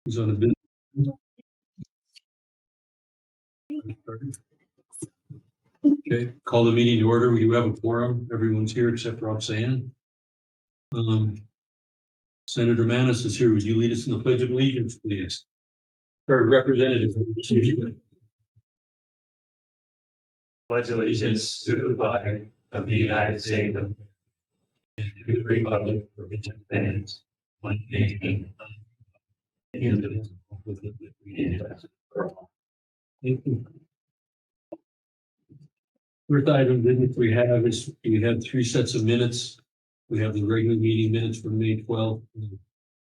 He's on a bit. Okay, call the meeting to order. We do have a quorum. Everyone's here except Roxanne. Senator Manis is here. Would you lead us in the Pledge of Allegiance, please? Or representative. Pledge allegiance to the flag of the United States and to the republic for which it stands, one nation, indivisible, with liberty and justice for all. Thank you. First item of business we have is we have 3 sets of minutes. We have the regular meeting minutes from May 12th, the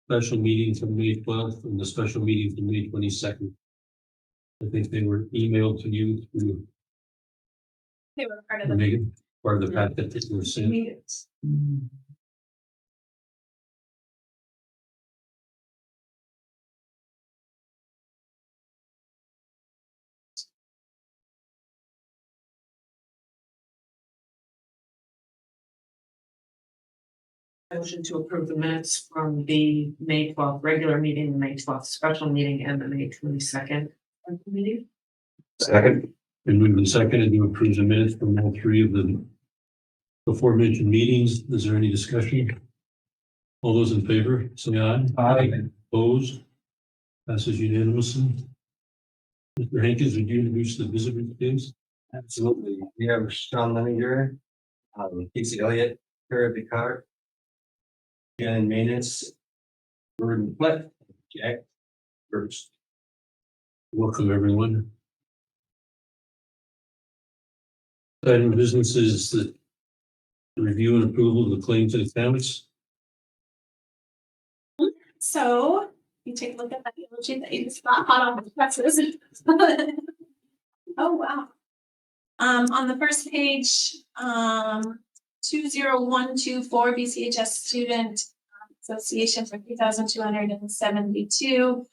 special meeting from May 12th, and the special meeting from May 22nd. I think they were emailed to you through They were part of the Megan, part of the packet that were sent. meetings. Motion to approve the minutes from the May 12th regular meeting, the May 12th special meeting, and the May 22nd meeting. Second. And moved and seconded to approve the minutes from all 3 of the aforementioned meetings. Is there any discussion? All those in favor, say aye. Aye. Opposed? Passes unanimously. Mr. Hankins, would you introduce the visitors, please? Absolutely. We have Sean Leninger, Casey Elliott, Kara Picard, Jan Manus, Gordon Flett, Jack First. Welcome, everyone. Item of business is the review and approval of the claims and accounts. So you take a look at that eulogy that you just got hot off the presses. Oh, wow. On the first page, 20124 BCHS Student Association for 3,272.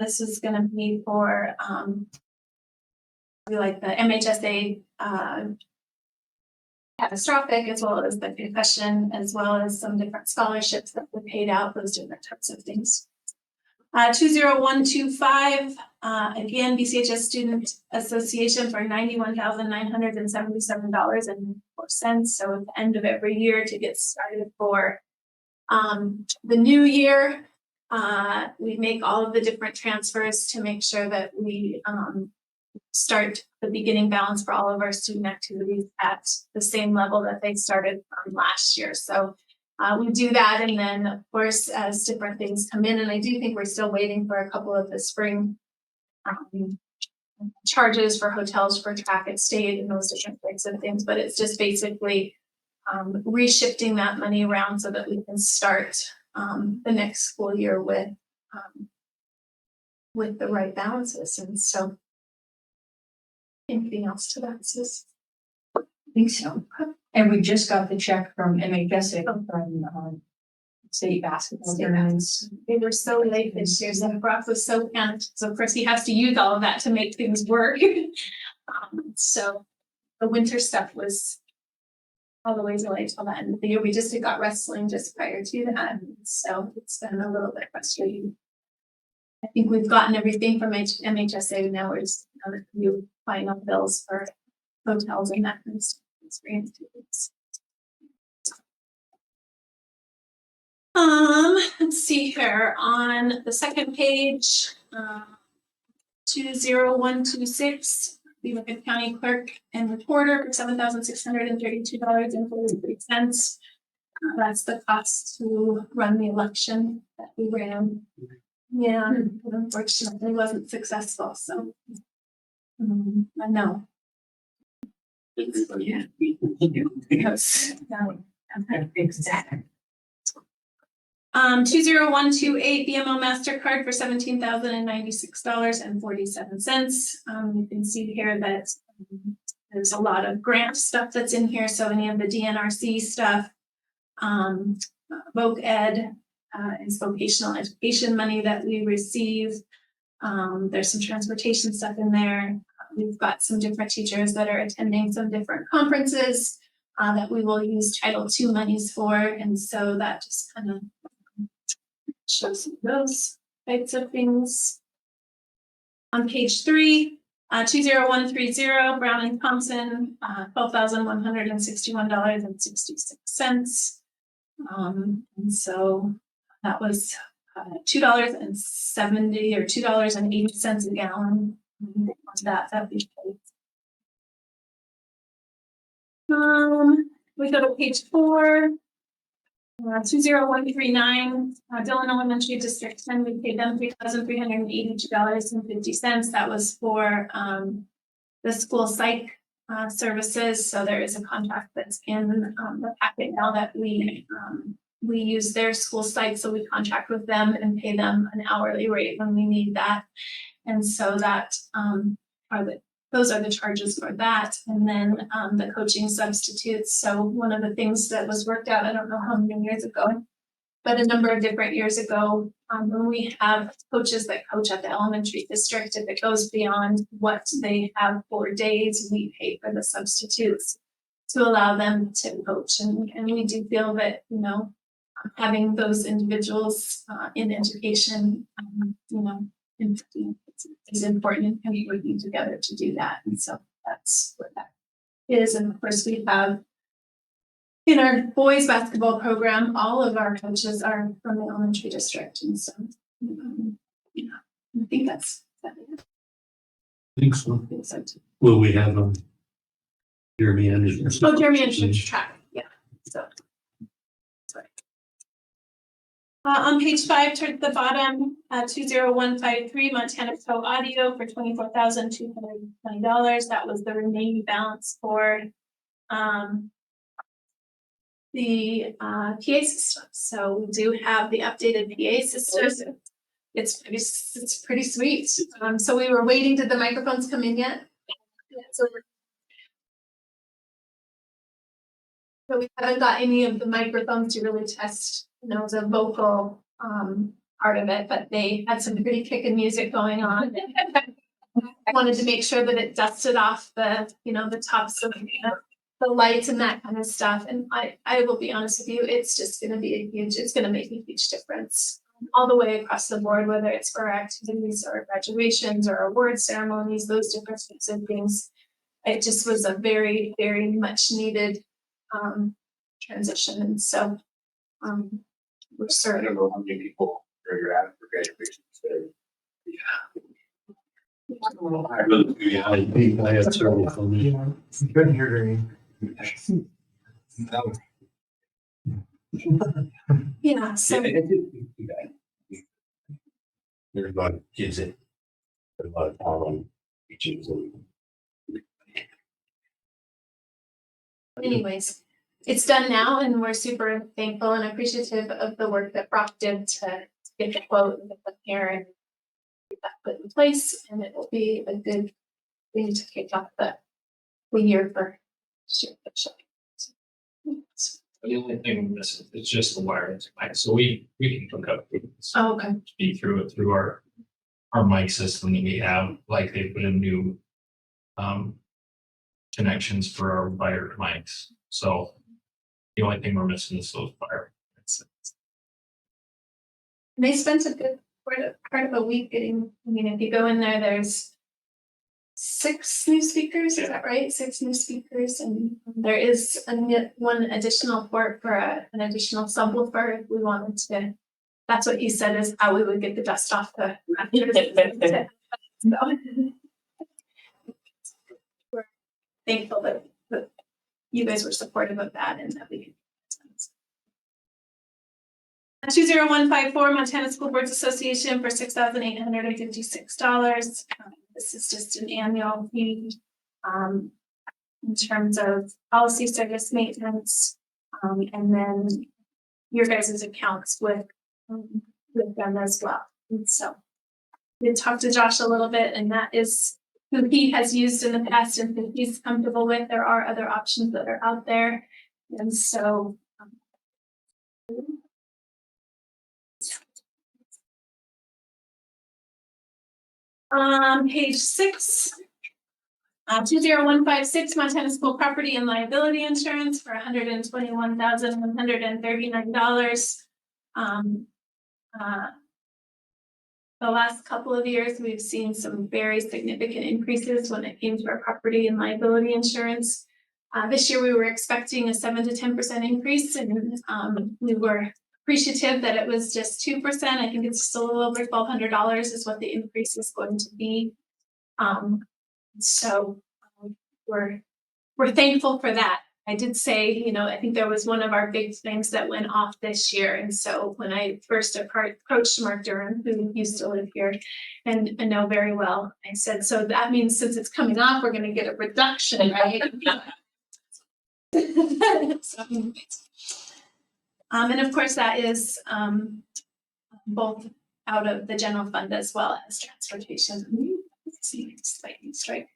This is going to be for like the MHSA catastrophic, as well as the concussion, as well as some different scholarships that were paid out, those different types of things. 20125, again, BCHS Student Association for $91,977.04. So at the end of every year to get started for the new year, we make all of the different transfers to make sure that we start the beginning balance for all of our student activities at the same level that they started last year. So we do that, and then of course as different things come in, and I do think we're still waiting for a couple of the spring charges for hotels for traffic state and those different types of things, but it's just basically reshifting that money around so that we can start the next school year with the right balances. And so anything else to that, sis? I think so. And we just got the check from MHSA from state basketball tournaments. They were so late this year, so Brock was so panicked. So of course he has to use all of that to make things work. So the winter stuff was all the way delayed till the end of the year. We just got wrestling just prior to that. So it's been a little bit frustrating. I think we've gotten everything from MHSA. Now we're just a few final bills for hotels and that kind of stuff. Let's see here on the second page, 20126, Beaver County Clerk and Reporter for $7,632.43. That's the cost to run the election that we ran. Yeah, unfortunately wasn't successful, so I know. Yeah. Because, Exactly. 20128 BMO MasterCard for $17,096.47. You can see here that there's a lot of grant stuff that's in here. So any of the DNRC stuff, Voc Ed is vocational education money that we receive. There's some transportation stuff in there. We've got some different teachers that are attending some different conferences that we will use Title II monies for. And so that just kind of shows those types of things. On page 3, 20130 Brown and Thompson, $12,161.66. And so that was $2.70 or $2.80 a gallon. That we paid. We go to page 4. 20139 Dillon Elementary District 10. We paid them $3,382.50. That was for the school psych services. So there is a contract that's in the packet now that we use their school psych, so we contract with them and pay them an hourly rate when we need that. And so that those are the charges for that. And then the coaching substitutes. So one of the things that was worked out, I don't know how many years ago, but a number of different years ago, when we have coaches that coach at the elementary district, if it goes beyond what they have for days, we pay for the substitutes to allow them to coach. And we do feel that, you know, having those individuals in education, you know, is important, and we're working together to do that. And so that's what that is. And of course, we have in our boys basketball program, all of our coaches are from the elementary district. And so, yeah, I think that's that. I think so. I think so too. Will we have Jeremy Anderson? Oh, Jeremy and track. Yeah. So that's right. On page 5, towards the bottom, 20153 Montana Co Audio for $24,220. That was the remaining balance for the PA system. So we do have the updated PA system. It's pretty sweet. So we were waiting. Did the microphones come in yet? So we haven't got any of the microphones to really test, you know, the vocal part of it, but they had some pretty kicking music going on. I wanted to make sure that it dusted off the, you know, the tops of the lights and that kind of stuff. And I will be honest with you, it's just going to be it's going to make a huge difference all the way across the board, whether it's for activities or graduations or award ceremonies, those different types of things. It just was a very, very much needed transition. And so we're certain. I don't know how many people where you're at for graduation today. I had several from you. Couldn't hear her. Yeah, so There's a lot of kids that, there's a lot of talent teachings and. anyways, it's done now, and we're super thankful and appreciative of the work that Brock did to get the quote and get them here and get that put in place. And it will be a good thing to kick off the year for sure. The only thing we're missing is just the wiring mic. So we can hook up Oh, okay. speak through our mic system that we have, like they put in new connections for our wired mics. So the only thing we're missing is those wire. They spent a good part of a week getting, I mean, if you go in there, there's 6 new speakers, is that right? 6 new speakers, and there is one additional port for an additional subwoofer if we wanted to. That's what he said is how we would get the dust off the. So, we're thankful that you guys were supportive of that and that we could. 20154 Montana School Boards Association for $6,856. This is just an annual fee in terms of policy service maintenance, and then your guys' accounts with them as well. And so we talked to Josh a little bit, and that is who he has used in the past and who he's comfortable with. There are other options that are out there, and so. Page 6, 20156 Montana School Property and Liability Insurance for $121,139. the last couple of years, we've seen some very significant increases when it came to our property and liability insurance. This year, we were expecting a 7 to 10% increase, and we were appreciative that it was just 2%. I think it's just a little over $1,200 is what the increase is going to be. So we're thankful for that. I did say, you know, I think there was one of our big things that went off this year. And so when I first approached Mark Durham, who used to live here and know very well, I said, so that means since it's coming off, we're going to get a reduction, right? So, and of course, that is both out of the general fund as well as transportation. Let's see, slightly strike.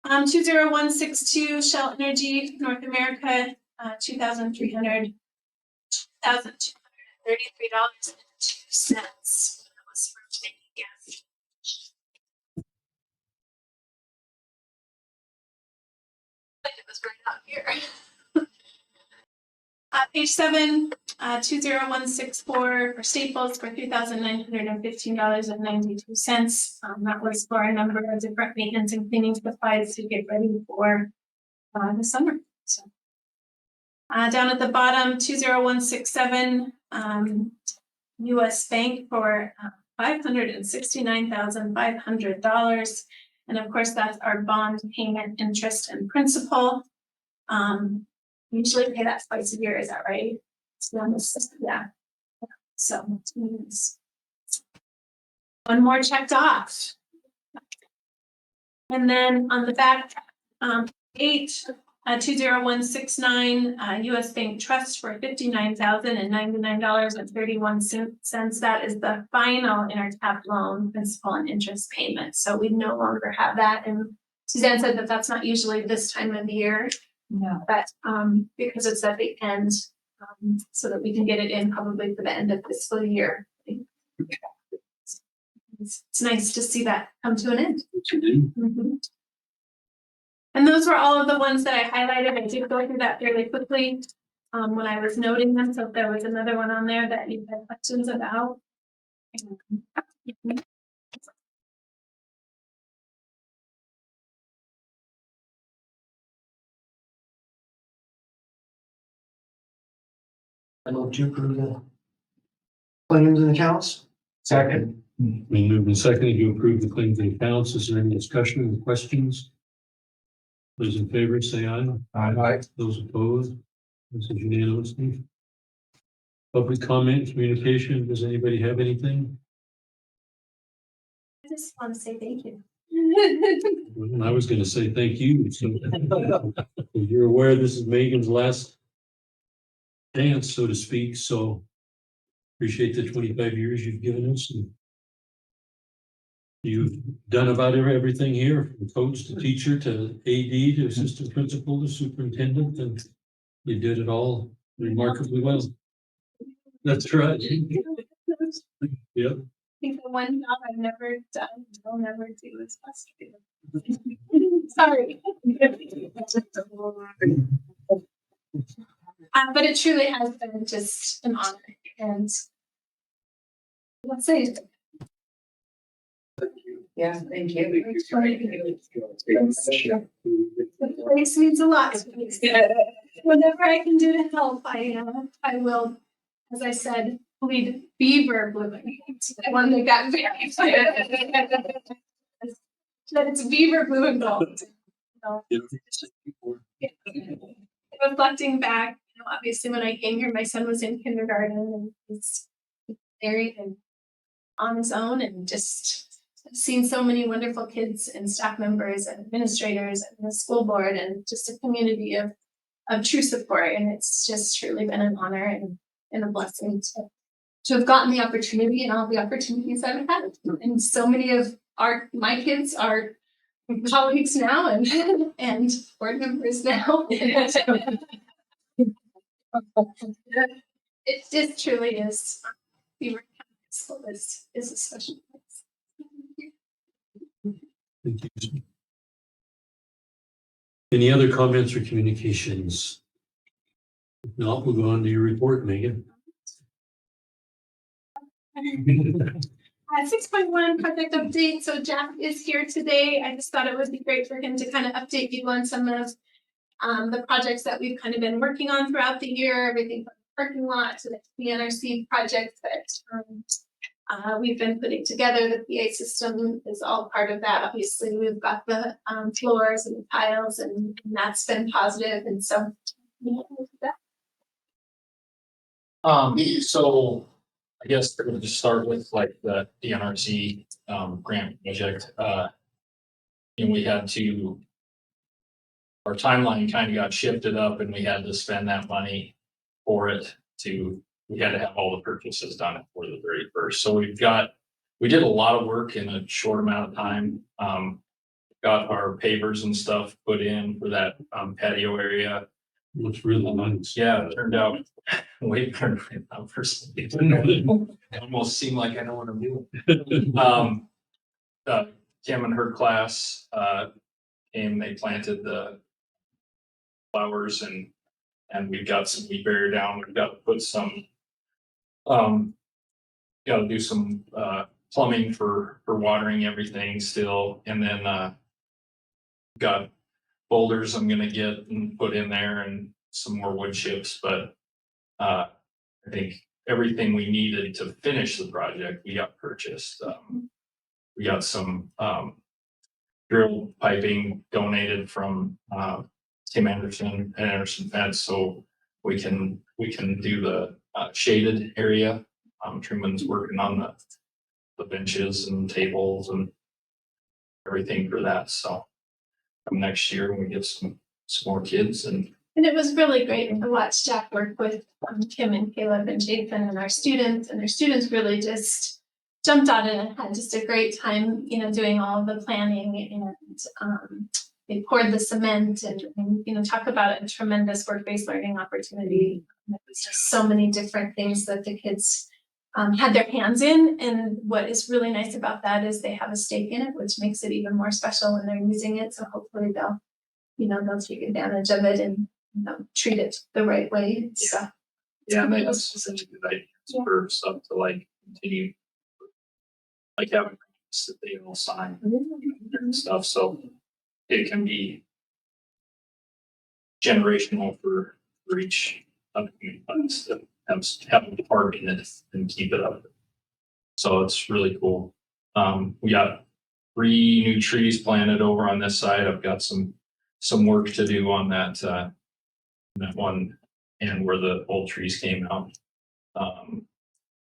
20162 Shell Energy North America, $2,233.02. That was for taking gas. But it was right out here. Page 7, 20164 for Staples for $3,915.92. That was for a number of different maintenance and cleaning supplies to get ready for the summer. So, down at the bottom, 20167 US Bank for $569,500. And of course, that's our bond payment, interest, and principal. We usually pay that twice a year, is that right? Yeah. So one more checked off. And then on the back, 20169 US Bank Trust for $59,099.31. That is the final intertap loan principal and interest payment. So we no longer have that. And Suzanne said that that's not usually this time of year. No. But because it's at the end, so that we can get it in probably for the end of fiscal year. It's nice to see that come to an end. Mhm. And those were all of the ones that I highlighted. I did go through that fairly quickly when I was noting them. So if there was another one on there that you had questions about. I move to approve the claims and accounts. Second. We move in second to approve the claims and accounts. Is there any discussion or questions? Those in favor say aye. Aye. Those opposed? This is unanimous. Public comment, communication. Does anybody have anything? I just want to say thank you. Well, I was gonna say thank you. So you're aware this is Megan's last dance, so to speak, so appreciate the 25 years you've given us. And you've done about everything here, from coach to teacher to AD to assistant principal to superintendent, and you did it all remarkably well. That's right. Yep. I think the one job I've never done, I'll never do is frustrated. Sorry. But it truly has been just an honor, and let's say Yeah, thank you. the place means a lot to me. Whatever I can do to help, I will, as I said, lead beaver blooming. One that got very that it's beaver blue and gold. Reflecting back, you know, obviously when I came here, my son was in kindergarten and he's married and on his own, and just seen so many wonderful kids and staff members and administrators and the school board, and just a community of true support. And it's just truly been an honor and a blessing to have gotten the opportunity and all the opportunities I've had. And so many of my kids are colleagues now and board members now. It just truly is. Beaver County School is a special place. Thank you. Any other comments or communications? If not, we'll go on to your report, Megan. 6.1 project update. So Jack is here today. I just thought it would be great for him to kind of update you on some of the projects that we've kind of been working on throughout the year, everything from the parking lot to the NRC project that we've been putting together. The PA system is all part of that. Obviously, we've got the floors and the tiles, and that's been positive. And so, yeah, So I guess we're gonna just start with like the DNRC grant project. And we had to, our timeline kind of got shifted up and we had to spend that money for it we had to have all the purchases done before the 31st. So we did a lot of work in a short amount of time. Got our pavers and stuff put in for that patio area. Looks really nice. Yeah, it turned out way better than I personally. It almost seemed like I know what I'm doing. Kim and her class came, they planted the flowers and we've got some wheat barrier down. We've got to put some got to do some plumbing for watering everything still, and then got boulders I'm gonna get and put in there and some more wood chips, but I think everything we needed to finish the project, we got purchased. We got some drill piping donated from Tim Anderson and Anderson Fence, so we can do the shaded area. Truman's working on the benches and tables and everything for that, so next year when we get some more kids and it was really great to watch Jack work with Kim and Caleb and Jason and our students. And their students really just jumped on it and had just a great time, you know, doing all of the planning. And they poured the cement and you know, talk about a tremendous work-based learning opportunity. It was just so many different things that the kids had their hands in. And what is really nice about that is they have a stake in it, which makes it even more special when they're using it. So hopefully they'll take advantage of it and treat it the right way. So yeah, that's such a good idea for stuff to like continue, like having groups that they all sign and stuff, so it can be generational for each upcoming funds to have a part in it and keep it up. So it's really cool. We got 3 new trees planted over on this side. I've got some work to do on that one and where the old trees came out.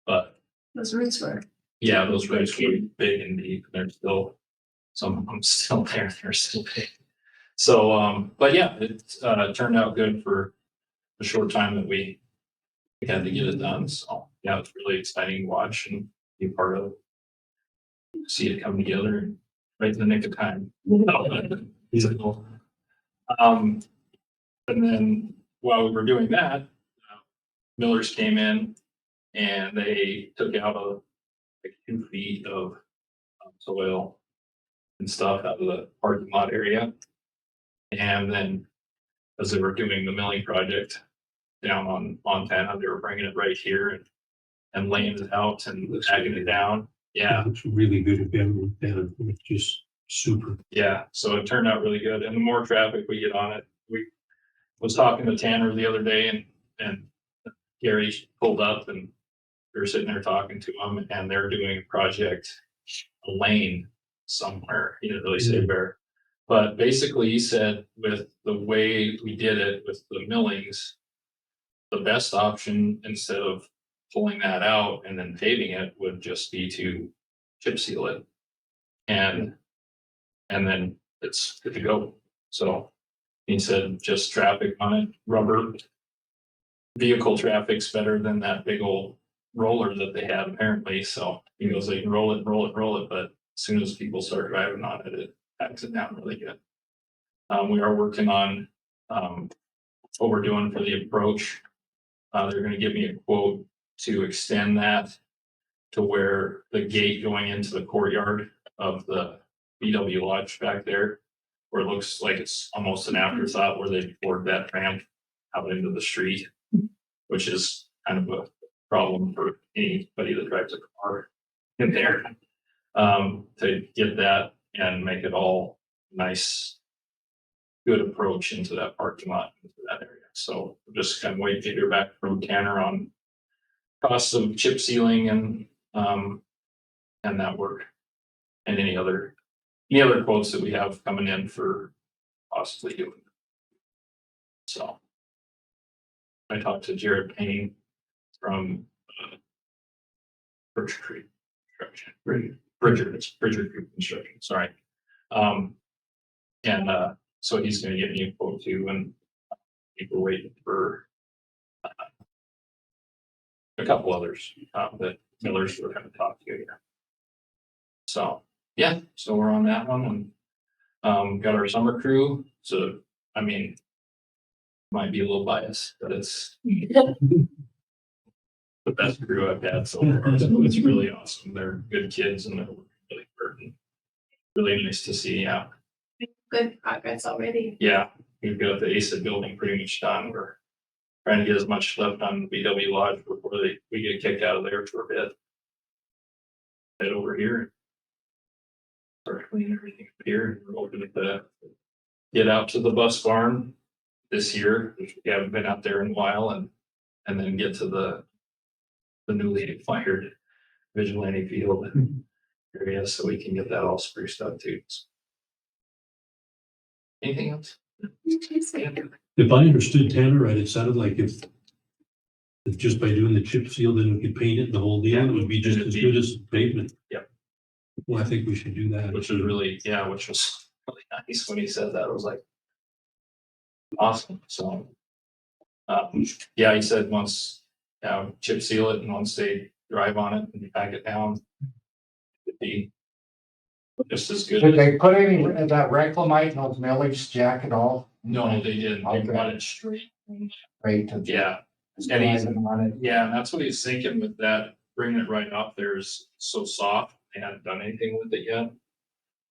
But those roots were yeah, those roots were big and deep. They're still, some of them still there. They're still big. So, but yeah, it turned out good for the short time that we had to get it done. So yeah, it's really exciting to watch and be part of. See it come together right in the nick of time. And then while we were doing that, Millers came in and they took out like 2 feet of soil and stuff out of the parking lot area. And then as they were doing the milling project down on Montana, they were bringing it right here and laying it out and tagging it down. Yeah. Looks really good again, and it's just super. Yeah, so it turned out really good, and the more traffic we get on it, we was talking to Tanner the other day and Gary pulled up and we were sitting there talking to him and they're doing a project, a lane somewhere. He didn't really say where, but basically he said with the way we did it with the millings, the best option instead of pulling that out and then paving it would just be to chip seal it. And then it's good to go. So he said just traffic on it, rubber vehicle traffic's better than that big old roller that they have apparently. So he goes, they can roll it, but as soon as people start driving on it, it packs it down really good. We are working on what we're doing for the approach. They're gonna give me a quote to extend that to where the gate going into the courtyard of the BW Lodge back there, where it looks like it's almost an afterthought where they poured that ramp out into the street, which is kind of a problem for anybody that drives a car in there. To get that and make it all nice, good approach into that parking lot, into that area. So we're just kind of waiting to hear back from Tanner on costs of chip sealing and that work. And any other quotes that we have coming in for possibly doing. So I talked to Jared Payne from Bridger Creek Construction. Bridger Creek Construction, sorry. So he's gonna get me a quote too, and people waiting for a couple others that Millers were gonna talk to here. So, yeah, so we're on that one and got our summer crew. So, I mean, might be a little biased, but it's the best crew I've had so far. So it's really awesome. They're good kids and they're working really hard and really nice to see. Yeah. Good progress already. Yeah. We've got the ACID building pretty much done. We're trying to get as much left on BW Lodge before we get kicked out of there for a bit. Head over here. Start cleaning everything up here. We're hoping to get out to the bus barn this year, which we haven't been out there in a while, and then get to the newly acquired vigilante field area so we can get that all spruced up too. Anything else? If I understood Tanner right, it sounded like if just by doing the chip seal, then we could paint it and the whole deal, it would be just as good as pavement. Yep. Well, I think we should do that. Which was really nice when he said that. I was like, awesome. So, yeah, he said once, chip seal it and once they drive on it and pack it down, it'd be just as good. Did they put any of that reclamite in those millage jack at all? No, they didn't. They Okay. brought it straight. Right. to- Yeah. And he's, yeah, and that's what he's thinking with that, bringing it right off there is so soft. They hadn't done anything with it yet.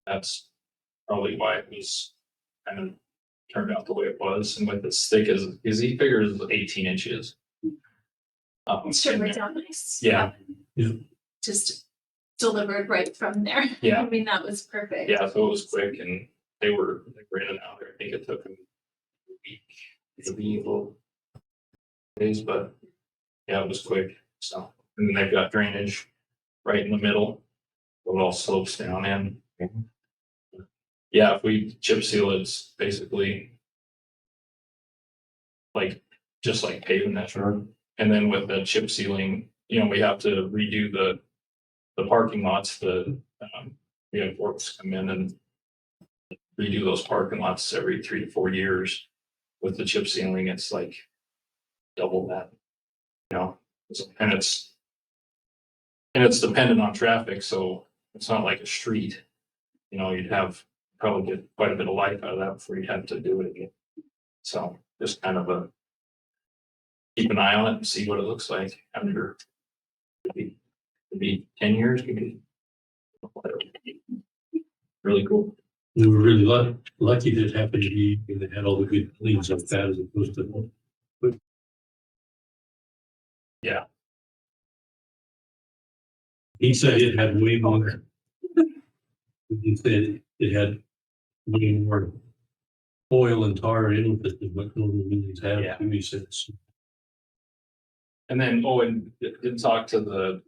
That's probably why it was kind of turned out the way it was. And with as thick as he figures 18 inches. It should in work there. out nice. Yeah. Yeah. Just delivered right from there. Yeah. I mean, that was perfect. Yeah, so it was quick and they were in and out there. I think it took them a week, maybe a little days, but yeah, it was quick. So, and then they've got drainage right in the middle. It all slopes down in. Yeah, if we chip seal, it's basically like, just like paving that. Sure. And then with the chip sealing, we have to redo the parking lots, we have works come in and redo those parking lots every 3 to 4 years. With the chip sealing, it's like double that, and it's dependent on traffic, so it's not like a street. You'd probably get quite a bit of life out of that before you'd have to do it again. So just kind of keep an eye on it and see what it looks like after. Could be 10 years, maybe. Really cool. We were really lucky that it happened to be, they had all the good cleans up that as opposed to. Yeah. He said it had way more. He said it had way more oil and tar in it than what normal meetings have. Yeah. He said. And then, and did talk to the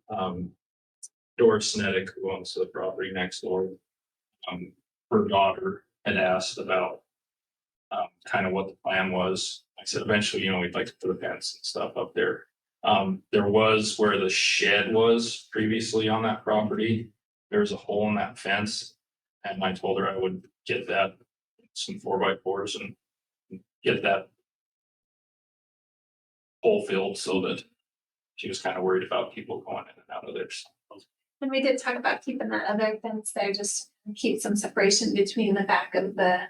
Doris Snetic, who owns the property next door. Her daughter had asked about kind of what the plan was. I said, eventually, we'd like to put a fence and stuff up there. There was where the shed was previously on that property. There was a hole in that fence. And I told her I would get that, some 4x4s and get that hole filled so that she was kind of worried about people going in and out of there. And we did talk about keeping that other fence there, just keep some separation between the back of the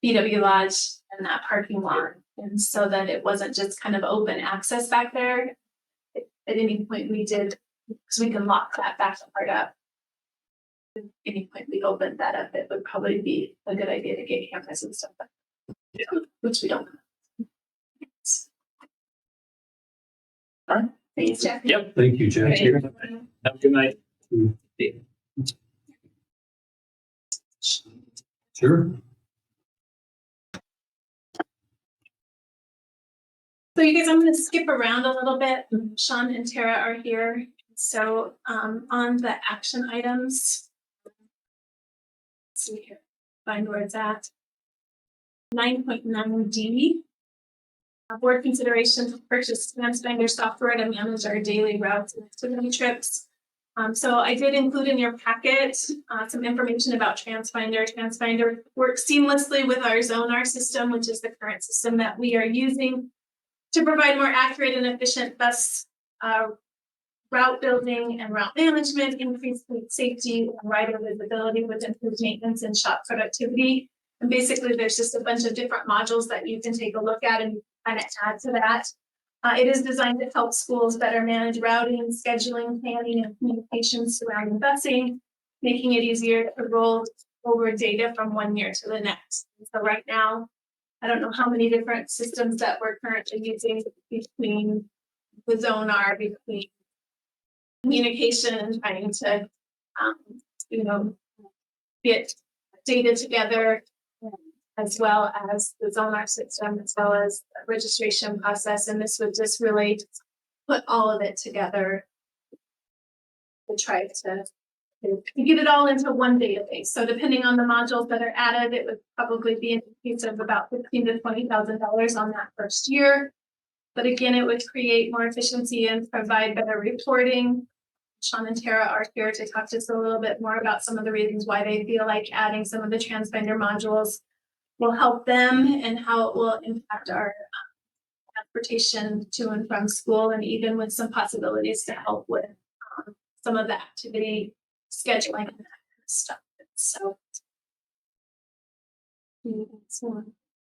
BW Lodge and that parking lot. And so that it wasn't just kind of open access back there. At any point we did, because we can lock that back part up. At any point we opened that up, it would probably be a good idea to get cameras and stuff. Yeah. Which we don't. All right. Thanks, Jeff. Yep. Thank you, Jack. Have a good night. Sure. So you guys, I'm gonna skip around a little bit. Sean and Tara are here. So on the action items. Let's see here, find where it's at. 9.9D. Board consideration to purchase TransFinder software to manage our daily routes and activity trips. So I did include in your packet some information about TransFinder. TransFinder works seamlessly with our Zonar system, which is the current system that we are using to provide more accurate and efficient bus route building and route management, increased safety and rider visibility with improved maintenance and shop productivity. And basically, there's just a bunch of different modules that you can take a look at and kind of add to that. It is designed to help schools better manage routing, scheduling, planning, and communications surrounding busing, making it easier to roll over data from one year to the next. So right now, I don't know how many different systems that we're currently using between the Zonar, between communication and trying to, get data together, as well as the Zonar system, as well as the registration process. And this would just really put all of it together to try to get it all into one database. So depending on the modules that are added, it would probably be an increase of about $15,000 to $20,000 on that first year. But again, it would create more efficiency and provide better reporting. Sean and Tara are here to talk to us a little bit more about some of the reasons why they feel like adding some of the TransFinder modules will help them and how it will impact our transportation to and from school, and even with some possibilities to help with some of the activity scheduling and that kind of stuff. So,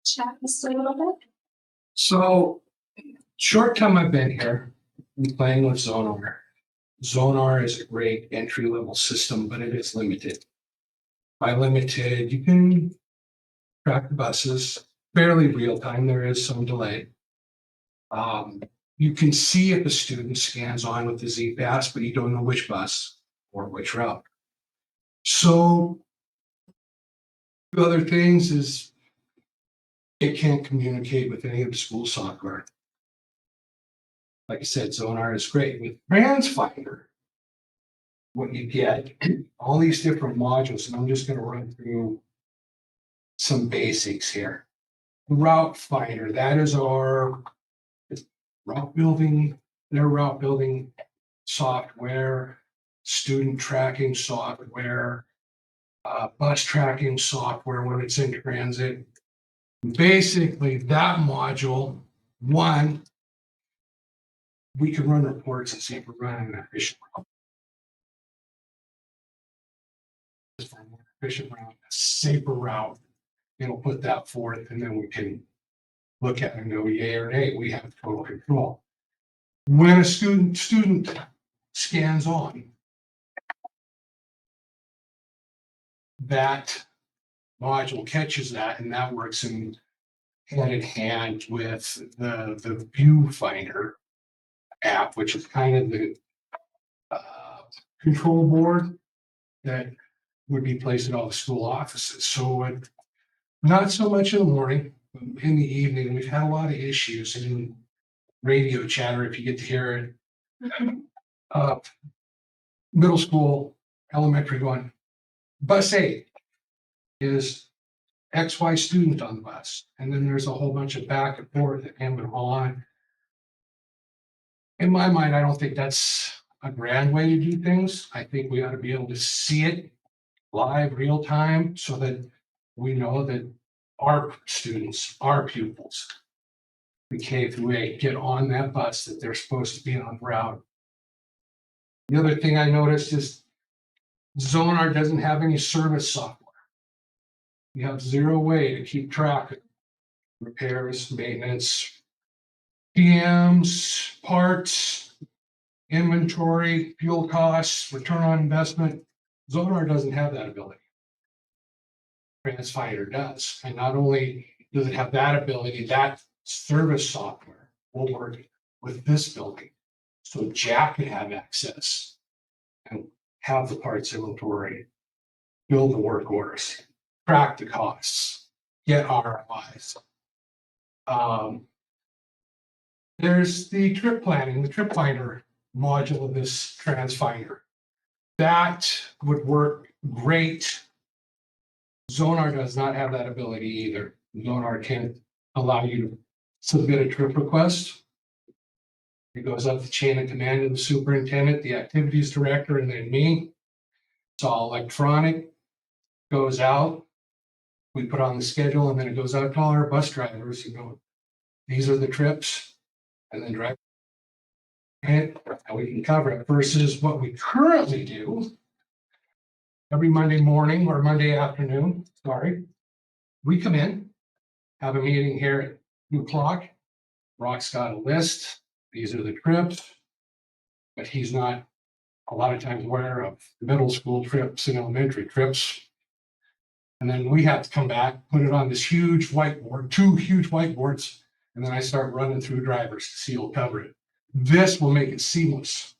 chat just a little bit. So, short time I've been here, I'm playing with Zonar. Zonar is a great entry-level system, but it is limited. By limited, you can track the buses, barely real time, there is some delay. You can see if the student scans on with the ZPass, but you don't know which bus or which route. So, the other things is it can't communicate with any of the school software. Like I said, Zonar is great. With TransFinder, what you get, all these different modules, and I'm just going to run through some basics here. Route Finder, that is our route building, their route building software, student tracking software, bus tracking software when it's in transit. Basically, that module, one, we can run reports and see if we're running an efficient route. For a more efficient route, a safer route, it'll put that forth, and then we can look at it and go yay or nay. We have total control. When a student scans on, that module catches that, and that works in hand in hand with the Viewfinder app, which is kind of the control board that would be placed in all the school offices. So not so much in the morning, but in the evening, we've had a lot of issues in radio chatter, if you get to hear it. Middle school, elementary going, bus 8 is XY student on the bus. And then there's a whole bunch of back and forth and on. In my mind, I don't think that's a grand way to do things. I think we ought to be able to see it live, real time, so that we know that our students, our pupils, the K through 8, get on that bus that they're supposed to be on route. The other thing I noticed is Zonar doesn't have any service software. You have zero way to keep track of repairs, maintenance, PMs, parts, inventory, fuel costs, return on investment. Zonar doesn't have that ability. TransFinder does. And not only does it have that ability, that service software will work with this building. So Jack can have access and have the parts inventory, build the work orders, track the costs, get ROIs. There's the trip planning, the trip finder module of this TransFinder. That would work great. Zonar does not have that ability either. Zonar can't allow you to submit a trip request. It goes up the chain of command to the superintendent, the activities director, and then me. It's all electronic, goes out. We put on the schedule and then it goes out to all our bus drivers, these are the trips, and then drive. And we can cover it versus what we currently do. Every Monday morning or Monday afternoon, we come in, have a meeting here at 2:00. Rock's got a list. These are the trips. But he's not a lot of times aware of middle school trips and elementary trips. And then we have to come back, put it on this huge whiteboard, 2 huge whiteboards, and then I start running through drivers to see who'll cover it. This will make it seamless.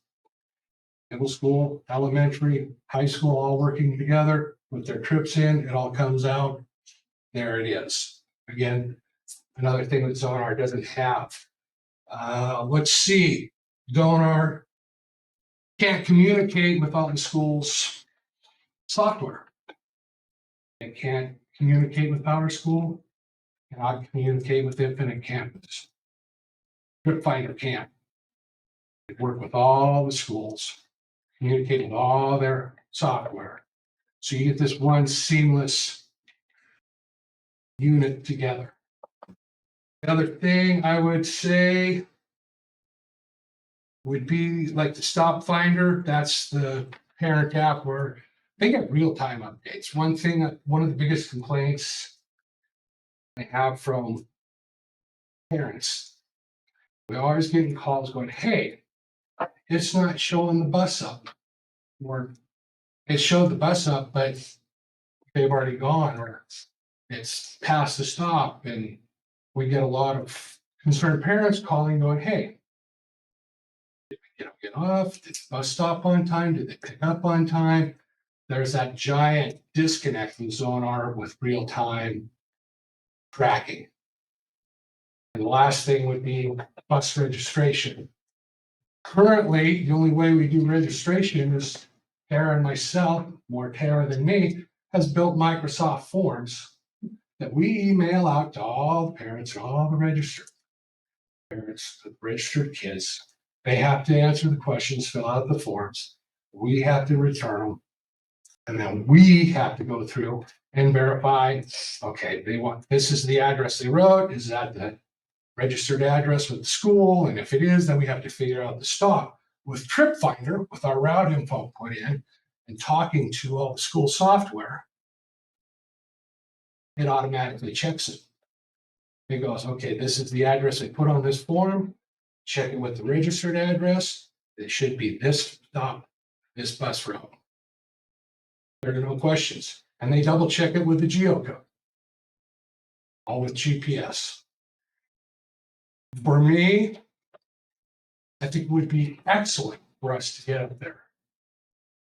Middle school, elementary, high school, all working together with their trips in, it all comes out. There it is. Again, another thing that Zonar doesn't have. Let's see, Zonar can't communicate with all the schools' software. It can't communicate with Power School, cannot communicate with Infinite Campus. TripFinder can't. It work with all the schools, communicate with all their software. So you get this one seamless unit together. The other thing I would say would be like the Stop Finder. That's the parent app where they get real-time updates. One of the biggest complaints I have from parents, we're always getting calls going, hey, it's not showing the bus up. Or it showed the bus up, but they've already gone, or it's past the stop. And we get a lot of concerned parents calling going, hey, did we get off? Did the bus stop on time? Did they pick up on time? There's that giant disconnect in Zonar with real-time tracking. And the last thing would be bus registration. Currently, the only way we do registration is Tara and myself, more Tara than me, has built Microsoft Forms that we email out to all the parents, all the registered parents, the registered kids. They have to answer the questions, fill out the forms. We have to return them. And then we have to go through and verify, okay, this is the address they wrote. Is that the registered address with the school? And if it is, then we have to figure out the stop. With TripFinder, with our route info put in and talking to all the school software, it automatically checks it. It goes, okay, this is the address they put on this form. Check it with the registered address. It should be this stop, this bus route. There are no questions. And they double check it with the geocode. All with GPS. For me, I think it would be excellent for us to get up there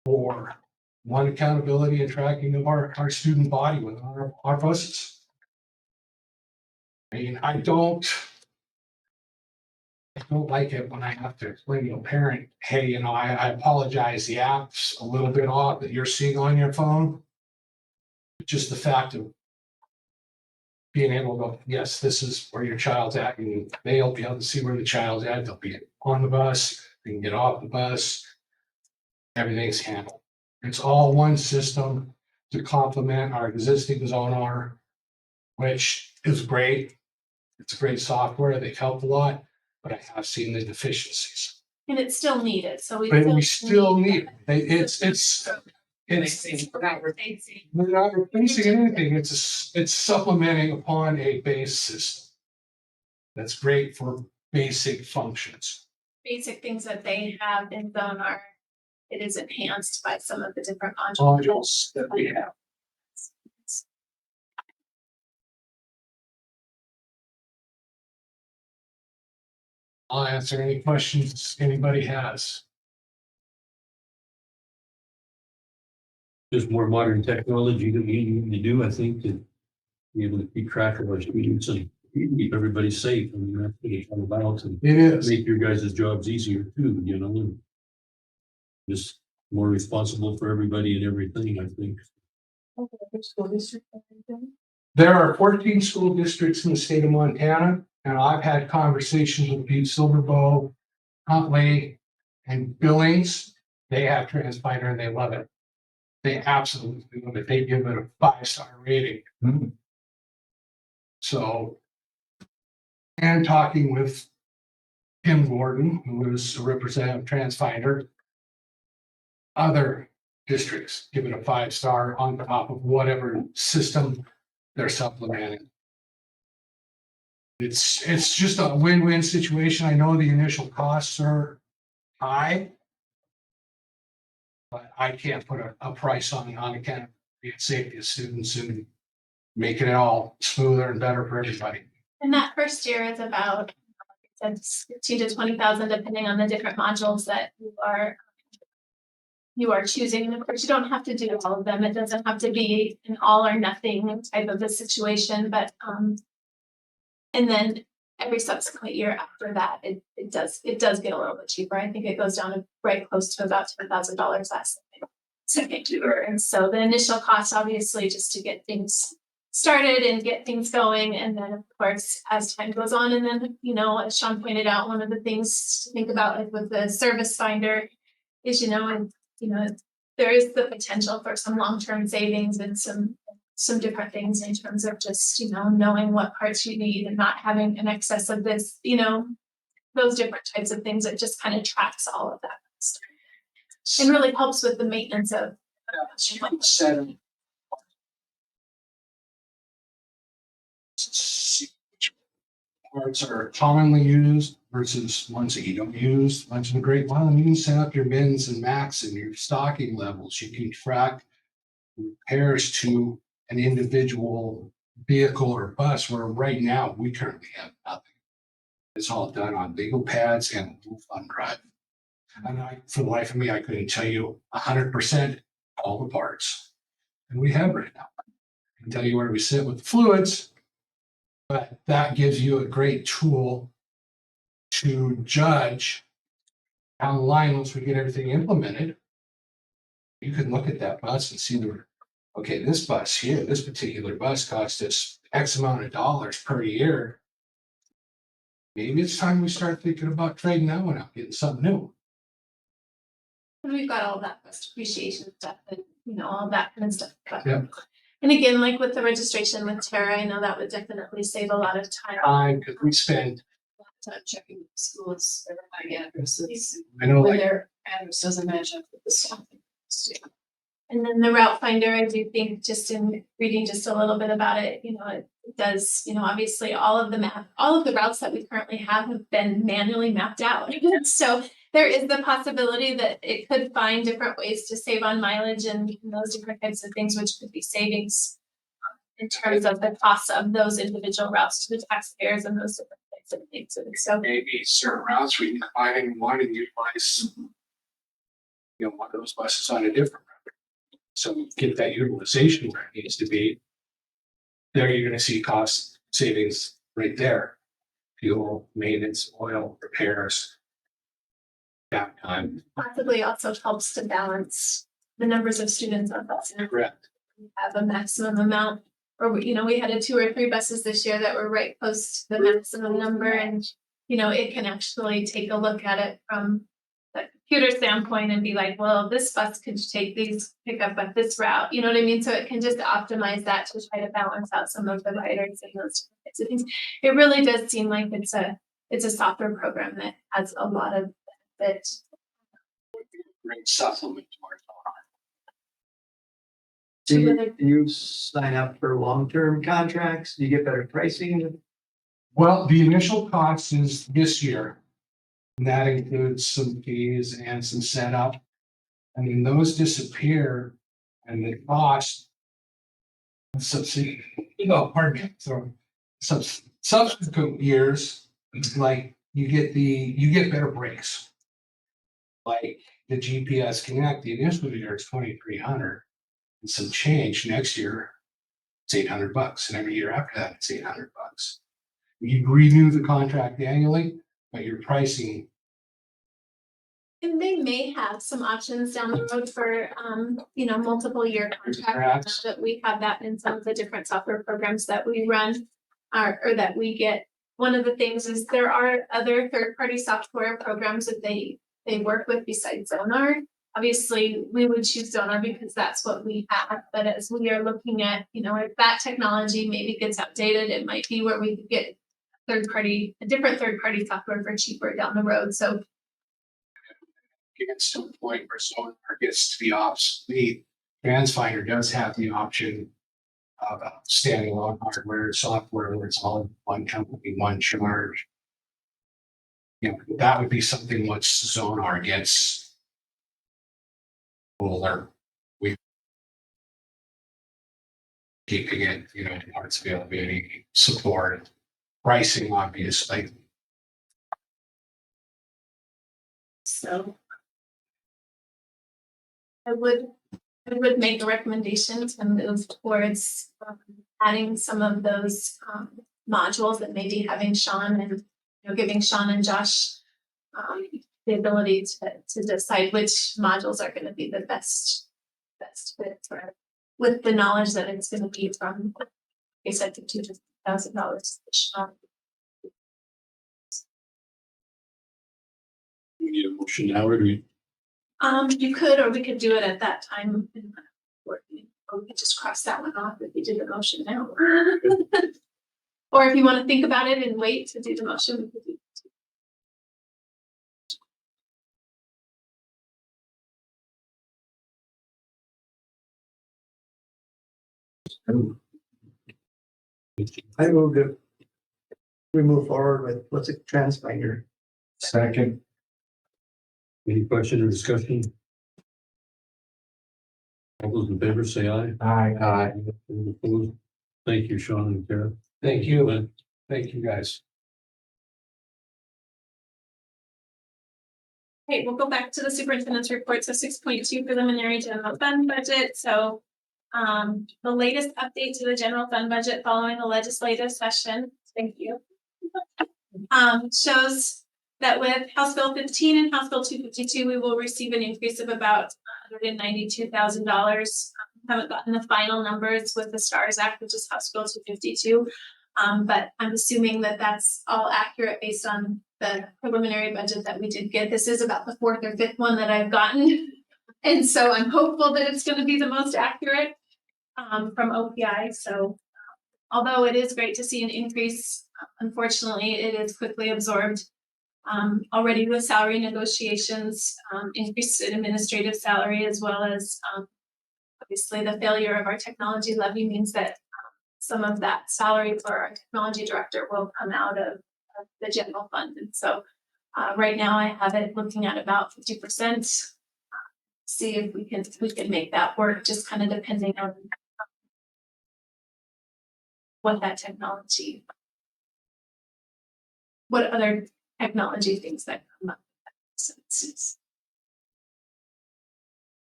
for one, accountability and tracking of our student body with our buses. I mean, I don't like it when I have to explain to a parent, hey, I apologize, the app's a little bit off that you're seeing on your phone. Just the fact of being able to go, yes, this is where your child's at, and they'll be able to see where the child's at. They'll be on the bus, they can get off the bus. Everything's handled. It's all one system to complement our existing Zonar, which is great. It's great software. They've helped a lot, but I have seen the deficiencies. And it's still needed, so But we still need it. It's We're not replacing anything. It's supplementing upon a base system. That's great for basic functions. basic things that they have in Zonar. It is enhanced by some of the different modules. Modules that we have. I'll answer any questions anybody has. There's more modern technology that we need to do, I think, to be able to keep track of our students and keep everybody safe. I mean, that's what it's all about, and It is. make your guys' jobs easier too, you know, and just more responsible for everybody and everything, I think. There are 14 school districts in the state of Montana, and I've had conversations with Pete Silverbow, Huntley, and Billings. They have TransFinder and they love it. They absolutely love it. They give it a 5-star rating. So, and talking with Kim Gordon, who is a representative of TransFinder, other districts give it a 5-star on top of whatever system they're supplementing. It's just a win-win situation. I know the initial costs are high, but I can't put a price on account of the safety of students and making it all smoother and better for everybody. And that first year is about, like I said, 15 to 20,000, depending on the different modules that you are choosing. And of course, you don't have to do all of them. It doesn't have to be an all or nothing type of a situation, but and then every subsequent year after that, it does get a little bit cheaper. I think it goes down to right close to about $10,000 last second year. And so the initial cost, obviously, just to get things started and get things going. And then of course, as time goes on, and then, you know, as Sean pointed out, one of the things to think about, like with the service finder is, there is the potential for some long-term savings and some different things in terms of just, knowing what parts you need and not having an excess of this, those different types of things. It just kind of tracks all of that stuff. And really helps with the maintenance of. See which parts are commonly used versus ones that you don't use. Bunch of the great one. You can set up your bins and max and your stocking levels. You can track repairs to an individual vehicle or bus, where right now we currently have nothing. It's all done on legal pads and on drive. And for the life of me, I couldn't tell you 100% all the parts. And we have right now. I can tell you where we sit with the fluids, but that gives you a great tool to judge down the line once we get everything implemented. You can look at that bus and see okay, this bus here, this particular bus cost us X amount of dollars per year. Maybe it's time we start thinking about trading that one out, getting something new. And we've got all that bus depreciation stuff and, all that kind of stuff. But, Yeah. And again, like with the registration with Tara, I know that would definitely save a lot of time. Because we spend, Time checking schools, verifying addresses, I know, when like, their address doesn't match up with the stuff. And then the route finder, I do think, just in reading just a little bit about it, it does, obviously all of the routes that we currently have been manually mapped out. So there is the possibility that it could find different ways to save on mileage and those different types of things, which could be savings in terms of the cost of those individual routes to the taxpayers and those different types of things. And so maybe certain routes we can combine in one and utilize, one of those buses on a different route. So get that utilization where it needs to be. There you're gonna see cost savings right there. Fuel, maintenance, oil, repairs. Downtime, possibly also helps to balance the numbers of students on buses. correct. We have a maximum amount, or, we had 2 or 3 buses this year that were right close to the maximum number. And, it can actually take a look at it from the computer standpoint and be like, well, this bus could pick up at this route, you know what I mean? So it can just optimize that to try to balance out some of the riders and those types of things. It really does seem like it's a software program that has a lot of benefit. Great supplement to our Do you sign up for long-term contracts? Do you get better pricing? Well, the initial cost is this year. And that includes some fees and some setup. And then those disappear and the cost. Subsequent years, like you get better brakes. Like the GPS Connect, the initial year is 2,300 and some change. Next year, it's $800, and every year after that, it's $800. You renew the contract annually, but your pricing, And they may have some options down the road for, multiple year contracts. Perhaps. That we have that in some of the different software programs that we run, or that we get. One of the things is there are other third-party software programs that they work with besides Zonar. Obviously, we would choose Zonar because that's what we have, but as we are looking at, if that technology maybe gets outdated, it might be where we could get a different third-party software for cheaper down the road, so. gets to a point where someone gets to be obsolete. TransFinder does have the option of standalone hardware, software, where it's all in one company, one charge. That would be something once Zonar gets older. We keeping it, parts availability, support, pricing, obviously. So. I would make a recommendation to move towards adding some of those modules that maybe having Sean and, giving Sean and Josh the ability to decide which modules are gonna be the best fit for, with the knowledge that it's gonna be from, like I said, $2,000. We need a motion now, or do we? You could, or we could do it at that time. Or we could just cross that one off if you did the motion now. Or if you want to think about it and wait to do the motion, we could do I move to. We move forward with, what's it, TransFinder. Second. Any question or discussion? All those in favor say aye. Aye. Any opposed? Thank you, Sean and Kara. Thank you. Thank you, guys. Okay, we'll go back to the superintendent's report. So 6.2 preliminary general fund budget. So the latest update to the general fund budget following the legislative session, thank you, shows that with House Bill 15 and House Bill 252, we will receive an increase of about $192,000. Haven't gotten the final numbers with the STARS Act, which is House Bill 252. But I'm assuming that that's all accurate based on the preliminary budget that we did get. This is about the fourth or fifth one that I've gotten. And so I'm hopeful that it's going to be the most accurate from OPI. So although it is great to see an increase, unfortunately, it is quickly absorbed already with salary negotiations, increase in administrative salary, as well as obviously the failure of our technology levy means that some of that salary for our technology director will come out of the general fund. And so right now I have it looking at about 50%. See if we can make that work, just kind of depending on what other technology things that come up.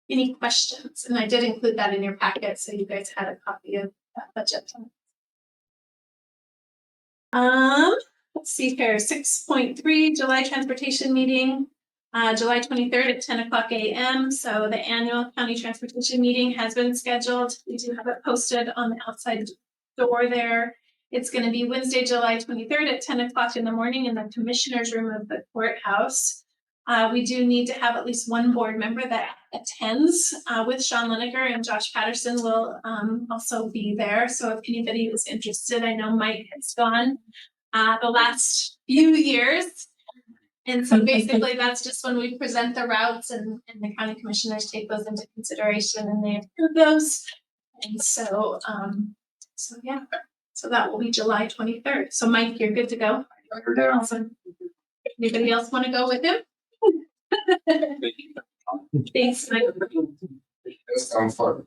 Any questions? And I did include that in your packet, so you guys had a copy of that budget. Let's see here, 6.3 July transportation meeting, July 23rd at 10 o'clock a.m. So the annual county transportation meeting has been scheduled. We do have it posted on the outside door there. It's going to be Wednesday, July 23rd at 10 o'clock in the morning in the commissioner's room of the courthouse. We do need to have at least one board member that attends with Sean Lineker, and Josh Patterson will also be there. So if anybody is interested, I know Mike has gone the last few years. And so basically that's just when we present the routes and the county commissioners take those into consideration and they approve those. And so, yeah. So that will be July 23rd. So Mike, you're good to go. Awesome. Anybody else want to go with him? Thanks, Mike. That sounds fun.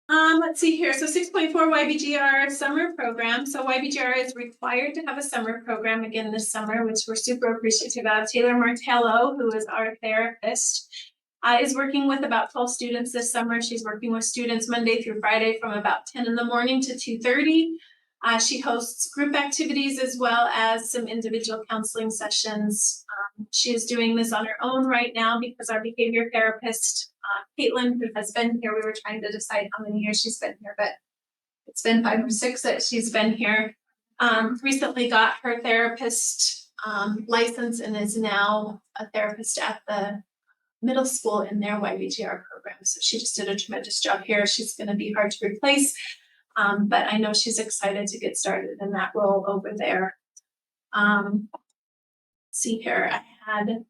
Let's see here. So 6.4 YBGR summer program. So YBGR is required to have a summer program again this summer, which we're super appreciative of. Taylor Martello, who is our therapist, is working with about 12 students this summer. She's working with students Monday through Friday from about 10 in the morning to 2:30. She hosts group activities as well as some individual counseling sessions. She is doing this on her own right now because our behavior therapist, Caitlin, who has been here, we were trying to decide how many years she's been here, but it's been 5 or 6 that she's been here. Recently got her therapist license and is now a therapist at the middle school in their YBGR program. So she just did a tremendous job here. She's going to be hard to replace. But I know she's excited to get started in that role over there. See here, I had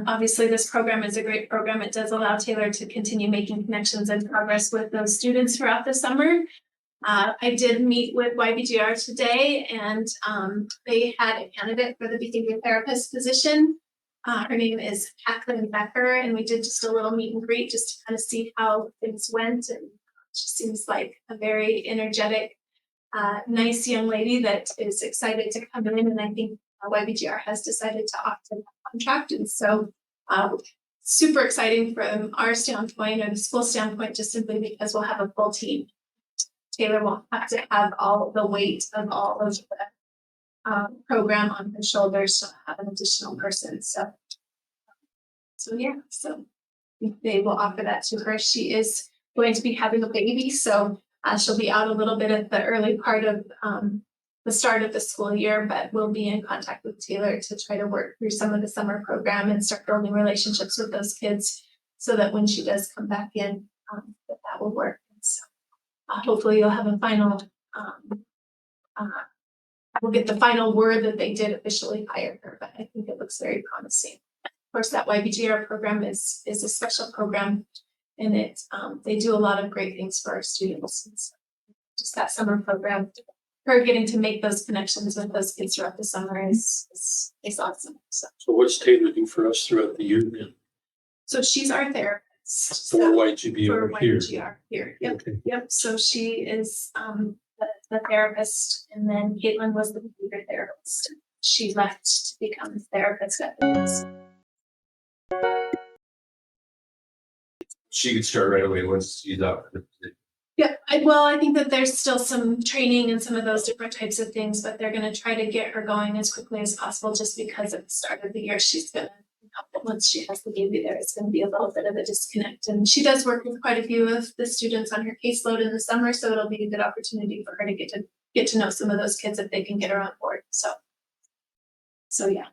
obviously this program is a great program. It does allow Taylor to continue making connections and progress with those students throughout the summer. I did meet with YBGR today and they had a candidate for the behavior therapist position. Her name is Kathleen Becker, and we did just a little meet and greet just to kind of see how things went. And she seems like a very energetic, nice young lady that is excited to come in. And I think YBGR has decided to opt in the contract. And so super exciting from our standpoint or the school standpoint, just simply because we'll have a full team. Taylor won't have to have all the weight of all of the program on her shoulders, to have an additional person. So yeah, so they will offer that to her. She is going to be having a baby, so she'll be out a little bit at the early part of the start of the school year, but we'll be in contact with Taylor to try to work through some of the summer program and start building relationships with those kids so that when she does come back in, that will work. And so hopefully you'll have a final we'll get the final word that they did officially hire her, but I think it looks very promising. Of course, that YBGR program is a special program, and they do a lot of great things for our students. And so just that summer program, her getting to make those connections with those kids throughout the summer is awesome. So what's Taylor doing for us throughout the year then? So she's our therapist. For YGB for over here? YBGR here. Yep. Okay. Yep. So she is the therapist, and then Caitlin was the behavior therapist. She left to become a therapist at the school. She could start right away once she's out. Yeah, I think that there's still some training and some of those different types of things, but they're going to try to get her going as quickly as possible just because at the start of the year, once she has the baby there, it's going to be a little bit of a disconnect. And she does work with quite a few of the students on her caseload in the summer, so it'll be a good opportunity for her to get to know some of those kids if they can get her on board. So yeah.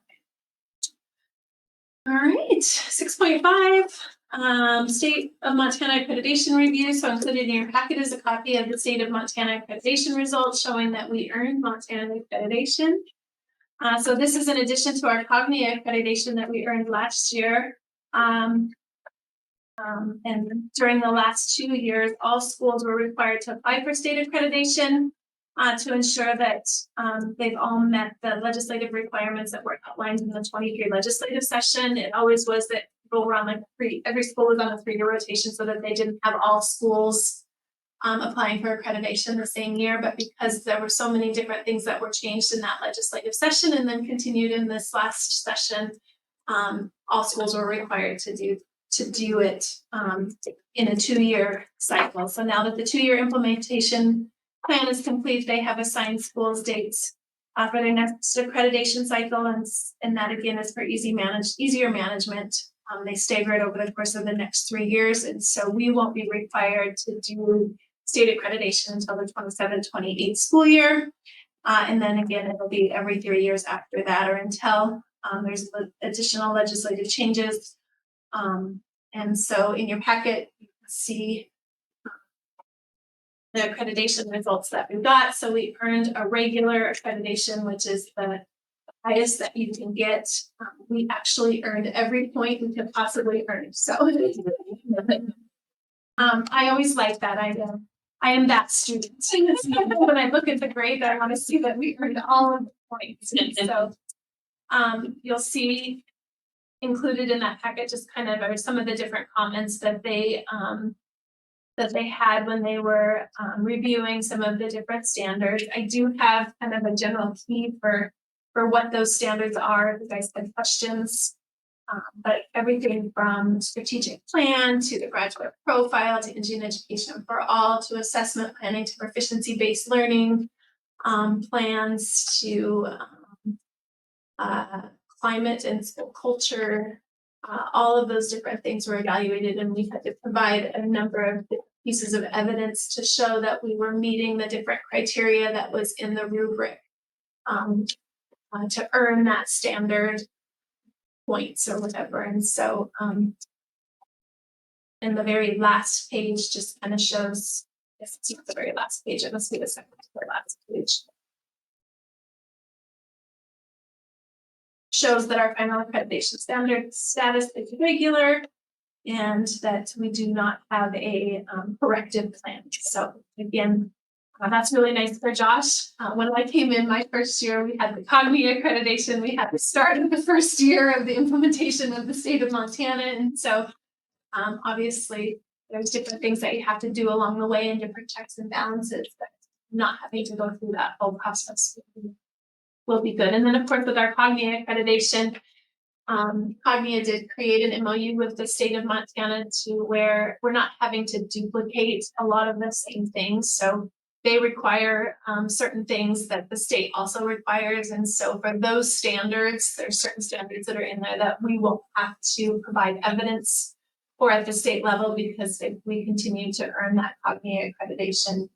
All right, 6.5, State of Montana Accreditation Review. So included in your packet is a copy of the State of Montana Accreditation results showing that we earned Montana accreditation. So this is in addition to our Cognia accreditation that we earned last year. And during the last 2 years, all schools were required to apply for state accreditation to ensure that they've all met the legislative requirements that were outlined in the 23 legislative session. It always was that people were on every school was on a 3-year rotation so that they didn't have all schools applying for accreditation the same year, but because there were so many different things that were changed in that legislative session and then continued in this last session, all schools were required to do it in a 2-year cycle. So now that the 2-year implementation plan is complete, they have assigned schools dates for their next accreditation cycle, and that again is for easier management. They stagger it over the course of the next 3 years, and so we won't be required to do state accreditation until the 27-28 school year. And then again, it'll be every 3 years after that or until there's additional legislative changes. And so in your packet, you can see the accreditation results that we've got. So we earned a regular accreditation, which is the highest that you can get. We actually earned every point we could possibly earn. So I always like that. I am that student. When I look at the grade, I want to see that we earned all of the points. And so you'll see included in that packet just kind of are some of the different comments that they had when they were reviewing some of the different standards. I do have kind of a general key for what those standards are. If you guys had questions. But everything from strategic plan to the graduate profile to Indian education for all to assessment planning to proficiency-based learning plans to climate and school culture. All of those different things were evaluated, and we had to provide a number of pieces of evidence to show that we were meeting the different criteria that was in the rubric to earn that standard points or whatever. And so in the very last page just kind of shows, if it's not the very last page, it must be the second to the last page. Shows that our final accreditation standard status is regular and that we do not have a corrective plan. So again, that's really nice for Josh. When I came in my first year, we had the Cognia accreditation. We had the start of the first year of the implementation of the state of Montana. And so obviously there's different things that you have to do along the way and different checks and balances, but not having to go through that whole process will be good. And then of course with our Cognia accreditation, Cognia did create an MOU with the state of Montana to where we're not having to duplicate a lot of the same things. So they require certain things that the state also requires. And so for those standards, there's certain standards that are in there that we won't have to provide evidence for at the state level, because if we continue to earn that Cognia accreditation,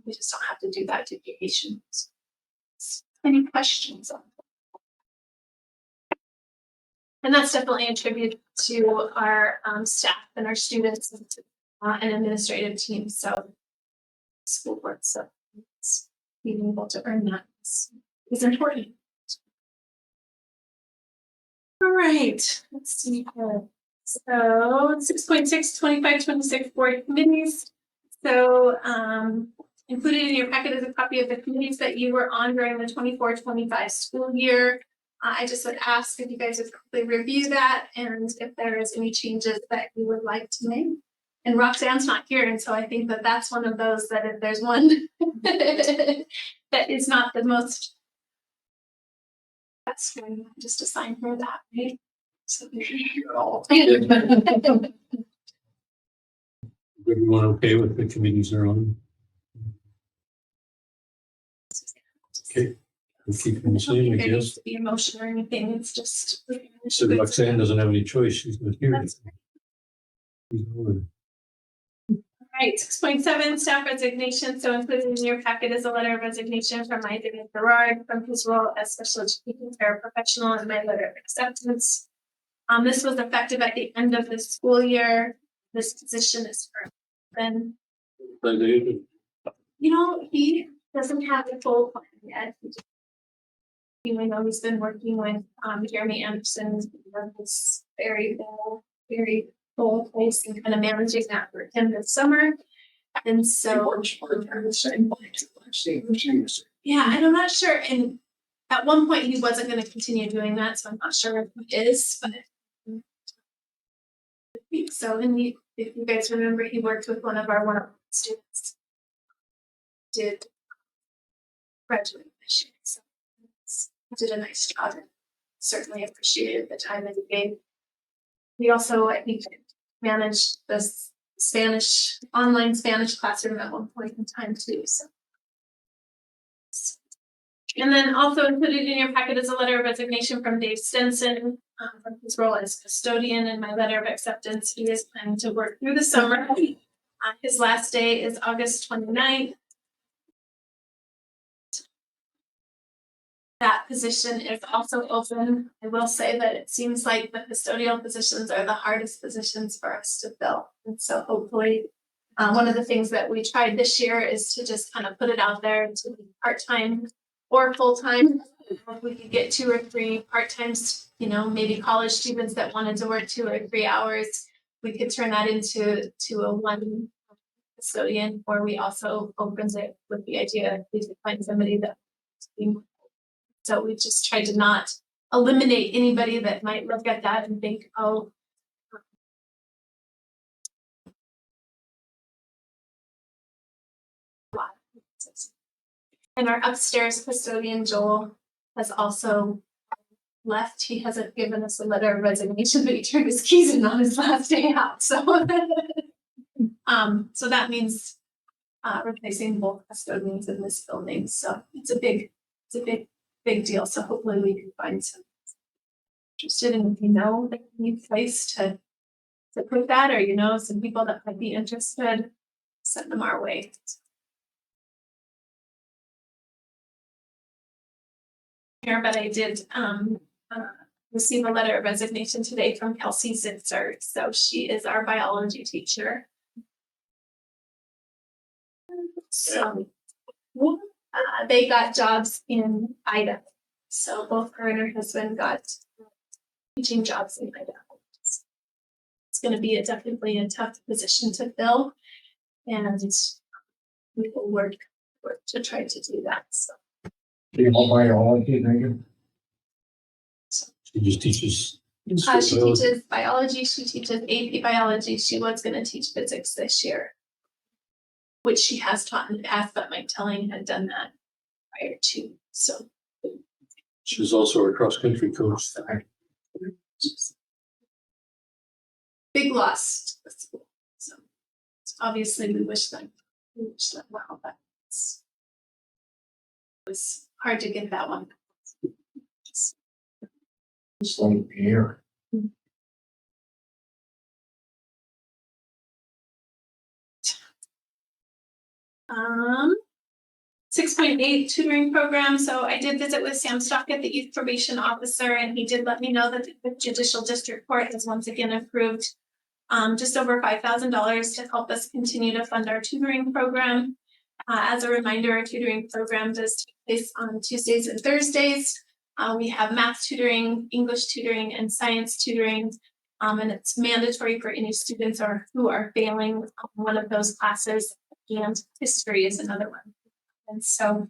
we just don't have to do that duplication. Any questions on that? And that's definitely a tribute to our staff and our students and administrative team. So school board, so being able to earn that is important. All right, let's see here. So 6.6, 25-26 board committees. So included in your packet is a copy of the committees that you were on during the 24-25 school year. I just would ask if you guys would quickly review that and if there is any changes that you would like to make. And Roxanne's not here, and so I think that that's one of those that if there's one that is not the most, that's going to just assign her that, right? So Everyone okay with the committees they're on? Okay, we'll keep them the same, I there needs guess. to be a motion or anything, it's just. So Roxanne doesn't have any choice, she's not here. That's She's on. Right, 6.7 staff resignation. So included in your packet is a letter of resignation from David Gerard from his role as special education paraprofessional and my letter of acceptance. This was effective at the end of the school year. This position is currently open. You know, he doesn't have the full plan yet. Even though he's been working with Jeremy Anderson, this very full place and kind of managing that for him this summer. And so yeah, I'm not sure. And at one point he wasn't going to continue doing that, so I'm not sure if he is, but so if you guys remember, he worked with one of our students, did graduate this year, so he did a nice job and certainly appreciated the time that he gave. We also, I think, managed this online Spanish classroom at one point in time too. So, and then also included in your packet is a letter of resignation from Dave Stenson from his role as custodian, and my letter of acceptance. He is planning to work through the summer. His last day is August 29th. That position is also open. I will say that it seems like the custodial positions are the hardest positions for us to fill. And so hopefully one of the things that we tried this year is to just kind of put it out there to be part-time or full-time. If we could get 2 or 3 part-times, you know, maybe college students that wanted to work 2 or 3 hours, we could turn that into a one custodian, or we also opens it with the idea we could find somebody that. So we just tried to not eliminate anybody that might look at that and think, oh. And our upstairs custodian, Joel, has also left. He hasn't given us a letter of resignation, but he turned his keys in on his last day out, so. So that means replacing both custodians in this building, so it's a big deal, so hopefully we can find some interested, and if you know that you need a place to put that, or you know some people that might be interested, send them our way. Here, but I did receive a letter of resignation today from Kelsey Zitzer, so she is our biology teacher. So they got jobs in Idaho. So both her and her husband got teaching jobs in Idaho. It's going to be definitely a tough position to fill, and we will work to try to do that. So Biology, Megan? She just teaches. she teaches biology. She teaches AP biology. She was going to teach physics this year, which she has taught in the past, but Mike Telling had done that prior to. So She's also a cross-country coach. big loss to the school. So obviously we wish them well, but it was hard to get that one. It's like here. 6.8 tutoring program. So I did visit with Sam Stockett, the youth probation officer, and he did let me know that the judicial district court has once again approved just over $5,000 to help us continue to fund our tutoring program. As a reminder, our tutoring program does take place on Tuesdays and Thursdays. We have math tutoring, English tutoring, and science tutoring. And it's mandatory for any students who are failing one of those classes, and history is another one. And so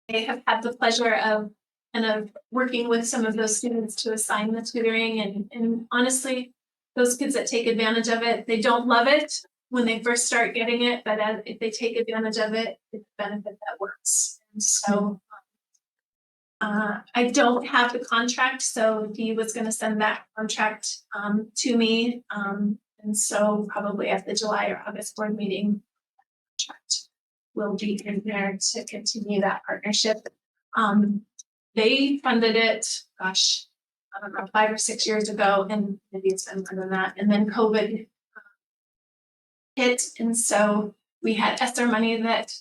they have had the pleasure of kind of working with some of those students to assign the tutoring. And honestly, those kids that take advantage of it, they don't love it when they first start getting it, but if they take advantage of it, it's a benefit that works. And so I don't have the contract, so he was going to send that contract to me. And so probably at the July or August board meeting, contract will be in there to continue that partnership. They funded it, gosh, I don't know, 5 or 6 years ago, and maybe it's been more than that. And then COVID hit, and so we had ESSER money that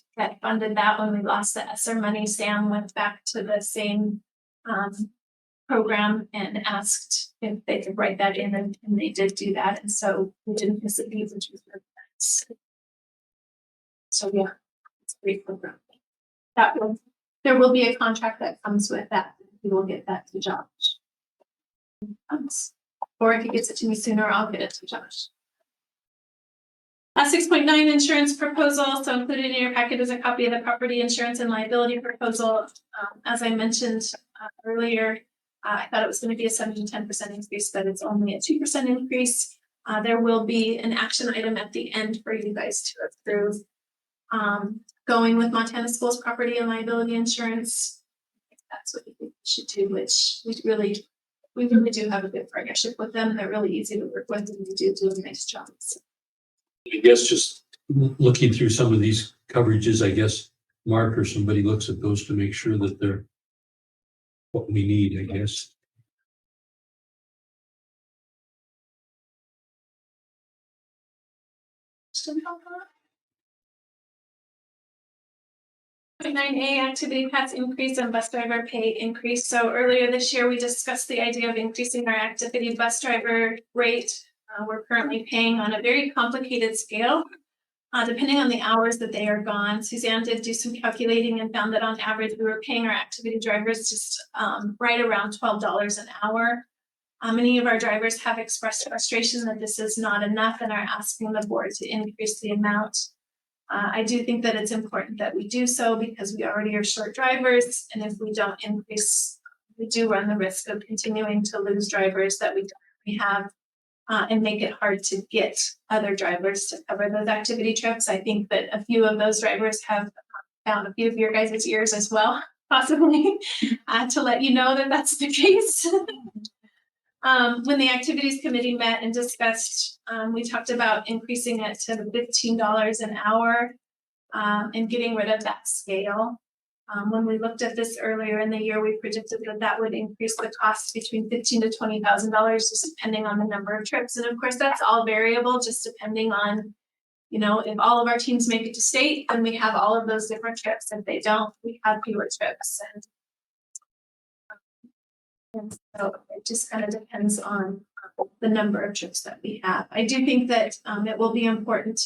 funded that. When we lost the ESSER money, Sam went back to the same program and asked if they could write that in, and they did do that. And so we didn't miss a beat, which was really nice. So yeah, it's a great program. There will be a contract that comes with that. We will get that to Josh. Or if he gets it to me sooner, I'll get it to Josh. 6.9 insurance proposal. So included in your packet is a copy of the property insurance and liability proposal. As I mentioned earlier, I thought it was going to be a 7 to 10% increase, but it's only a 2% increase. There will be an action item at the end for you guys to approve. Going with Montana Schools property and liability insurance. That's what you think we should do, which we really do have a good partnership with them. They're really easy to work with, and they do a nice job. So. I guess just looking through some of these coverages, I guess Mark or somebody looks at those to make sure that they're what we need, I guess. Still 9A activity pass increase and bus driver pay increase. So earlier this year, we discussed the idea of increasing our activity bus driver rate. We're currently paying on a very complicated scale, depending on the hours that they are gone. Suzanne did do some calculating and found that on average, we were paying our activity drivers just right around $12 an hour. Many of our drivers have expressed frustration that this is not enough and are asking the board to increase the amount. I do think that it's important that we do so because we already are short drivers, and if we don't increase we do run the risk of continuing to lose drivers that we have. And make it hard to get other drivers to cover those activity trips. I think that a few of those drivers have found a few of your guys' ears as well, possibly, to let you know that that's the case. When the activities committee met and discussed, we talked about increasing it to $15 an hour and getting rid of that scale. When we looked at this earlier in the year, we predicted that that would increase the cost between $15,000 to $20,000, just depending on the number of trips. And of course, that's all variable, just depending on, you know, if all of our teams make it to state, then we have all of those different trips. If they don't, we have fewer trips. And so it just kind of depends on the number of trips that we have. I do think that it will be important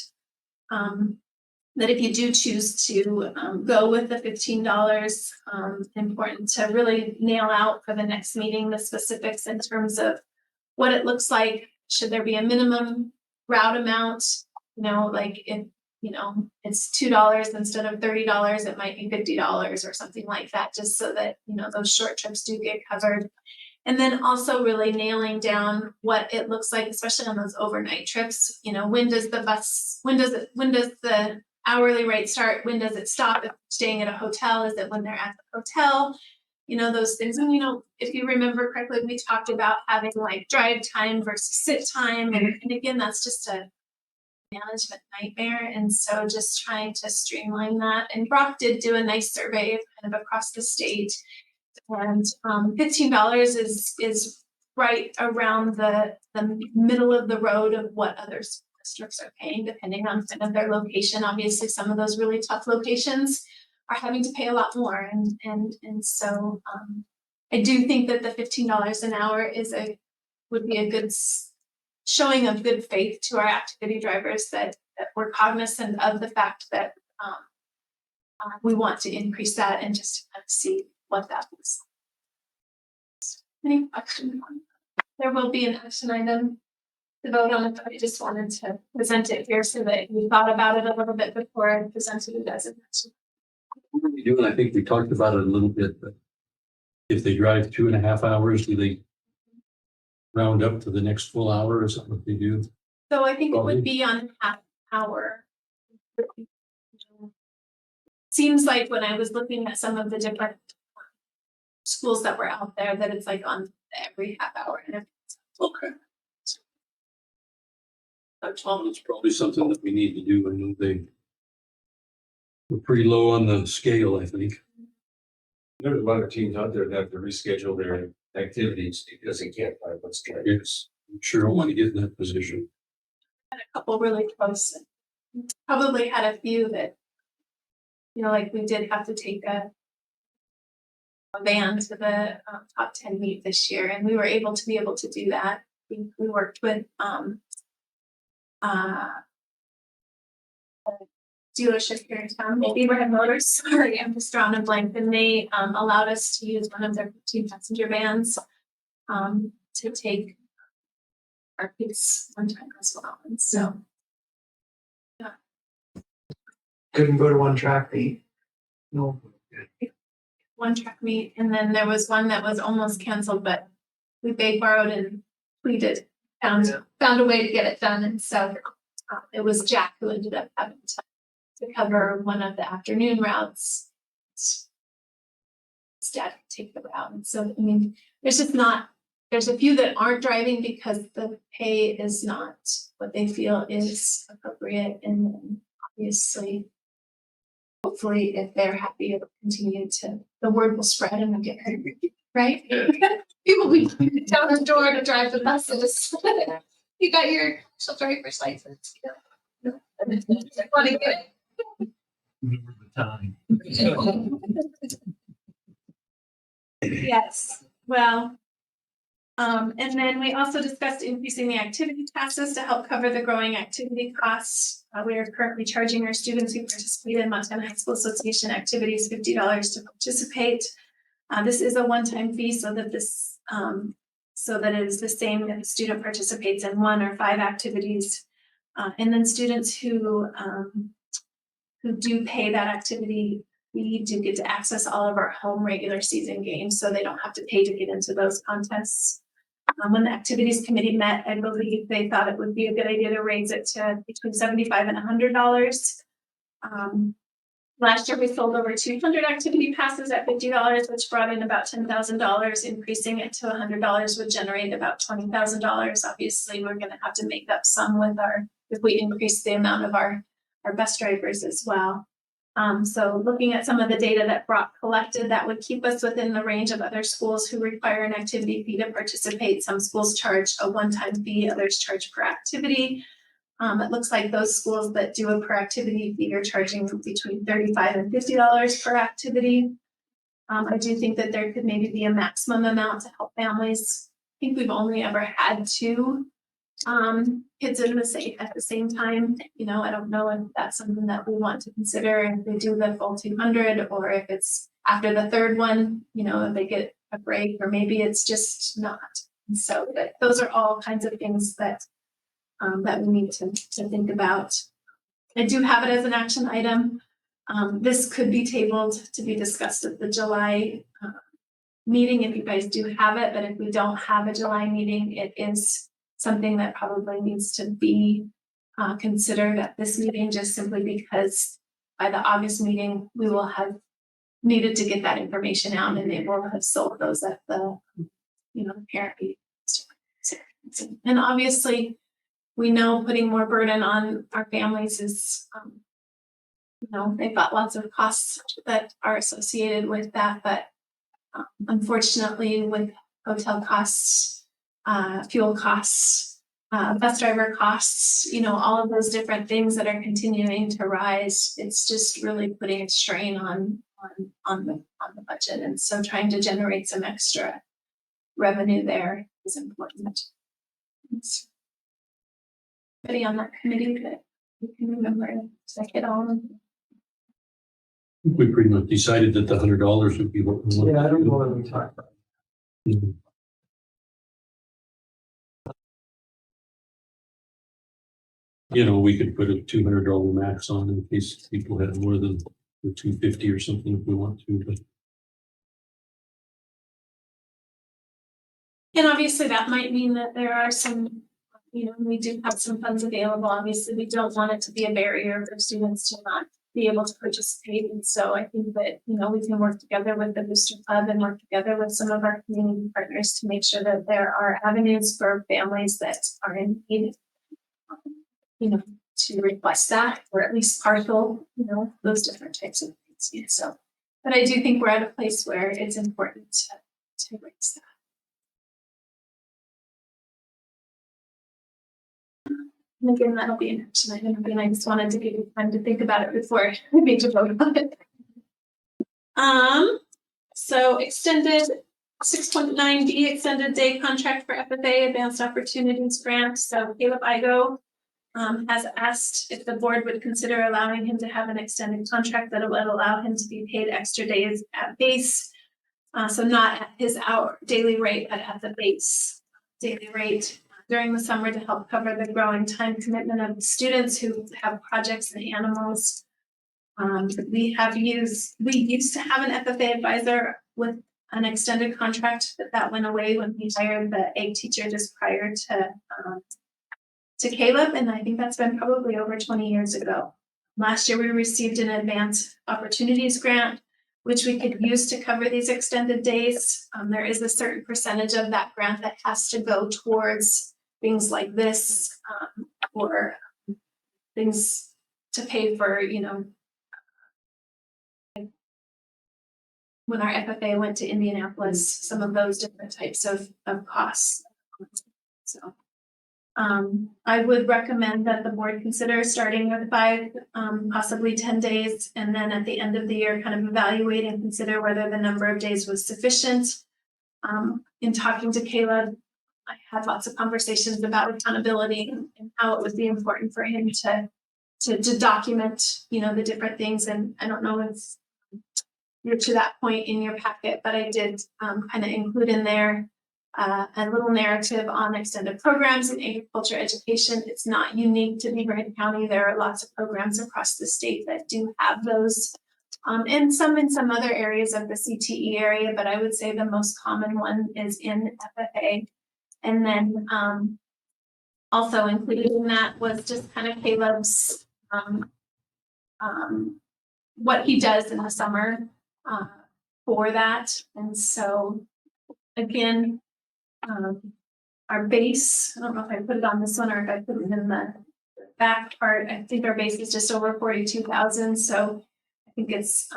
that if you do choose to go with the $15, important to really nail out for the next meeting the specifics in terms of what it looks like. Should there be a minimum route amount? You know, like if, you know, it's $2 instead of $30, it might be $50 or something like that, just so that, you know, those short trips do get covered. And then also really nailing down what it looks like, especially on those overnight trips. You know, when does the hourly rate start? When does it stop? If staying at a hotel, is it when they're at the hotel? You know, those things. And, you know, if you remember correctly, we talked about having like drive time versus sit time. And again, that's just a management nightmare. And so just trying to streamline that. And Brock did do a nice survey kind of across the state. And $15 is right around the middle of the road of what others districts are paying, depending on kind of their location. Obviously, some of those really tough locations are having to pay a lot more, and so I do think that the $15 an hour would be a good showing of good faith to our activity drivers that we're cognizant of the fact that we want to increase that and just to kind of see what that is. Any questions? There will be an action item to vote on it, but I just wanted to present it here so that you thought about it a little bit before I presented it as an action. What are we doing? I think we talked about it a little bit, but if they drive 2.5 hours, do they round up to the next full hour? Is that what they do? So I think it would be on half hour. Seems like when I was looking at some of the different schools that were out there, that it's like on every half hour. Okay. That's probably something that we need to do. I know we're pretty low on the scale, I think. There's a lot of teams out there that have to reschedule their activities because they can't find what's trying. Yes, I'm sure I want to get in that position. Had a couple really close. Probably had a few that, you know, like we did have to take a van to the top 10 meet this year, and we were able to do that. We worked with dealership here in town, Beaverhead Motors. Sorry, I'm just drawing a blank. And they allowed us to use one of their 15 passenger vans to take our kids one time as well. And so, Couldn't go to one track meet. No. one track meet, and then there was one that was almost canceled, but we begged, borrowed, and pleaded, found a way to get it done. And so it was Jack who ended up having to cover one of the afternoon routes. His dad could take the route. And so, I mean, there's a few that aren't driving because the pay is not what they feel is appropriate. And then obviously, hopefully, if they're happy, it'll continue the word will spread and they'll get hurt, right? People will be down the door to drive the buses. You got your driver's license. Want to get Remember the time. Yes, well, and then we also discussed increasing the activity passes to help cover the growing activity costs. We are currently charging our students who participate in Montana High School Association activities $50 to participate. This is a one-time fee so that it is the same if a student participates in 1 or 5 activities. And then students who do pay that activity we do get to access all of our home regular season games, so they don't have to pay to get into those contests. When the activities committee met, I believe they thought it would be a good idea to raise it to between $75 and $100. Last year, we sold over 200 activity passes at $50, which brought in about $10,000. Increasing it to $100 would generate about $20,000. Obviously, we're gonna have to make up some with if we increase the amount of our bus drivers as well. So looking at some of the data that Brock collected, that would keep us within the range of other schools who require an activity fee to participate. Some schools charge a one-time fee, others charge per activity. It looks like those schools that do a per activity fee are charging between $35 and $50 per activity. I do think that there could maybe be a maximum amount to help families. I think we've only ever had 2 kids at the same time. You know, I don't know if that's something that we want to consider if they do the full 200, or if it's after the 3rd one, you know, if they get a break, or maybe it's just not. And so, but those are all kinds of things that that we need to think about. I do have it as an action item. This could be tabled to be discussed at the July meeting if you guys do have it, but if we don't have a July meeting, it is something that probably needs to be considered at this meeting, just simply because by the August meeting, we will have needed to get that information out, and they will have sold those at the, you know, the parent meeting. And obviously, we know putting more burden on our families is, you know, they've got lots of costs that are associated with that, but unfortunately, with hotel costs, fuel costs, bus driver costs, you know, all of those different things that are continuing to rise, it's just really putting a strain on the budget. And so trying to generate some extra revenue there is important. Anybody on that committee that you can remember to get on? We pretty much decided that the $100 would be what we wanted. Yeah, I don't to do. know what we talked about. Mhm. You know, we could put a $200 max on in case people had more than the $250 or something if we want to, but And obviously that might mean that there are some, you know, we do have some funds available. Obviously, we don't want it to be a barrier for students to not be able to participate. And so I think that, you know, we can work together with the Booster Club and work together with some of our community partners to make sure that there are avenues for families that are in need, you know, to request that, or at least partial, you know, those different types of things. Yeah, so, but I do think we're at a place where it's important to raise that. And again, that'll be an action item. Again, I just wanted to give you time to think about it before we made to vote on it. So extended 6.9B extended day contract for FFA Advanced Opportunities Grant. So Caleb Igo has asked if the board would consider allowing him to have an extended contract that would allow him to be paid extra days at base. So not at his daily rate, but at the base daily rate during the summer to help cover the growing time commitment of students who have projects and animals. We used to have an FFA advisor with an extended contract, but that went away when we hired the egg teacher just prior to Caleb, and I think that's been probably over 20 years ago. Last year, we received an advanced opportunities grant, which we could use to cover these extended days. There is a certain percentage of that grant that has to go towards things like this, or things to pay for, you know, when our FFA went to Indianapolis, some of those different types of costs. So I would recommend that the board consider starting with 5, possibly 10 days, and then at the end of the year, kind of evaluate and consider whether the number of days was sufficient. In talking to Caleb, I had lots of conversations about accountability and how it would be important for him to document, you know, the different things. And I don't know if you're to that point in your packet, but I did kind of include in there a little narrative on extended programs in agriculture education. It's not unique to Beaver County. There are lots of programs across the state that do have those and some in some other areas of the CTE area, but I would say the most common one is in FFA. And then, also included in that was just kind of Caleb's, what he does in the summer, for that. And so, again, our base, I don't know if I put it on this one or if I put it in the back part, I think our base is just over 42,000, so I think it's,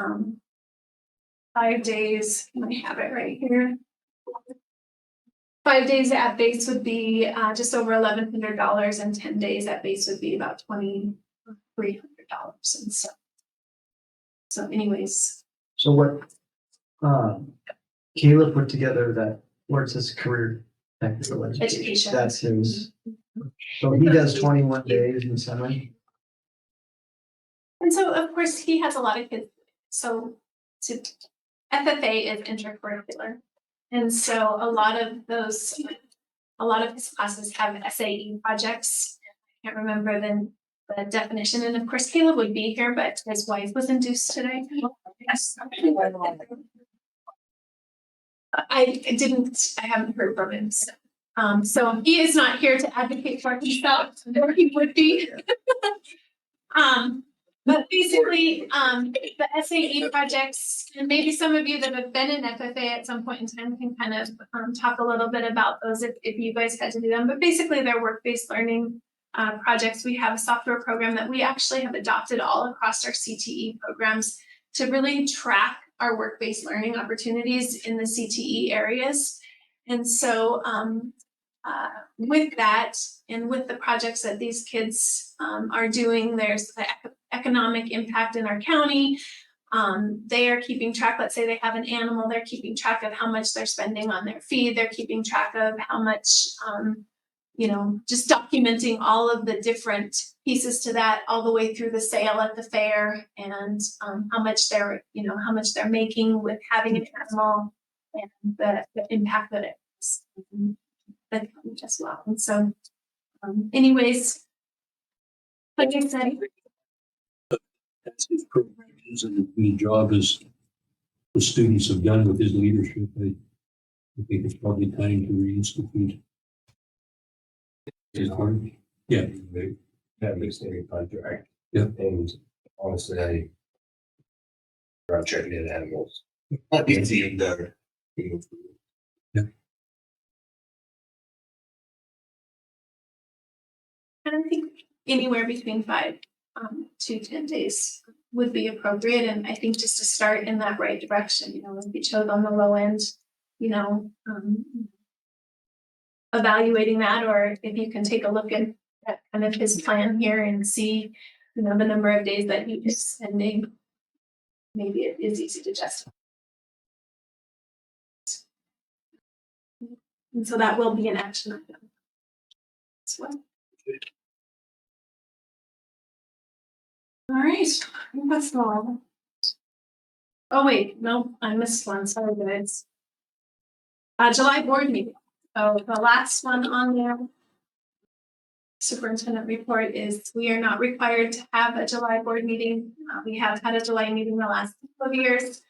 5 days, I have it right here. 5 days at base would be, just over $1,100, and 10 days at base would be about $2,300, and so anyways, So what, Caleb put together that, where it says career technical Education. That's his. So he does 21 days in summer. and so of course he has a lot of kids, so FFA is intercurricular. And so a lot of his classes have SAE projects. I can't remember the definition, and of course Caleb would be here, but his wife was induced today. Yes. I haven't heard from him, so he is not here to advocate for himself, or he would be. But basically, the SAE projects, and maybe some of you that have been in FFA at some point in time can kind of talk a little bit about those if you guys had to do them. But basically, they're work-based learning projects. We have a software program that we actually have adopted all across our CTE programs to really track our work-based learning opportunities in the CTE areas. And so with that, and with the projects that these kids are doing, there's the economic impact in our county. They are keeping track, let's say they have an animal, they're keeping track of how much they're spending on their feed, they're keeping track of how much, just documenting all of the different pieces to that, all the way through the sale at the fair, and how much they're making with having an animal, and the impact that it has as well. And so, anyways, like I said, That's his programs and the job is the students have done with his leadership. I think it's probably time to reinstitute. His part. Yeah. They have this thing contract. Yeah. And honestly, I'm checking in animals. It's even better. and I think anywhere between 5 to 10 days would be appropriate. And I think just to start in that right direction, if you chose on the low end, evaluating that, or if you can take a look at kind of his plan here and see, the number of days that he is spending, maybe it is easy to justify. And so that will be an action item as well. All right, I think that's all. Oh, wait, no, I missed one, sorry guys. July board meeting. So the last one on there, superintendent report, is we are not required to have a July board meeting. We have had a July meeting the last couple of years.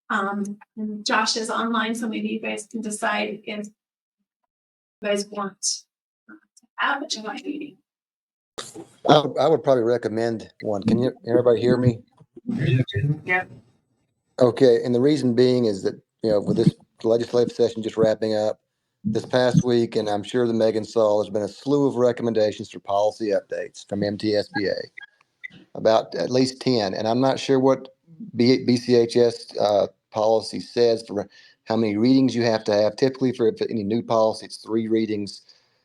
And Josh is online, so maybe you guys can decide if you guys want to have a July meeting. I would probably recommend one. Can everybody hear me? Yeah. Okay, and the reason being is that, with this legislative session just wrapping up this past week, and I'm sure that Megan saw, there's been a slew of recommendations for policy updates from MTSBA, about at least 10. And I'm not sure what BCHS policy says for how many readings you have to have. Typically for any new policy, it's 3 readings.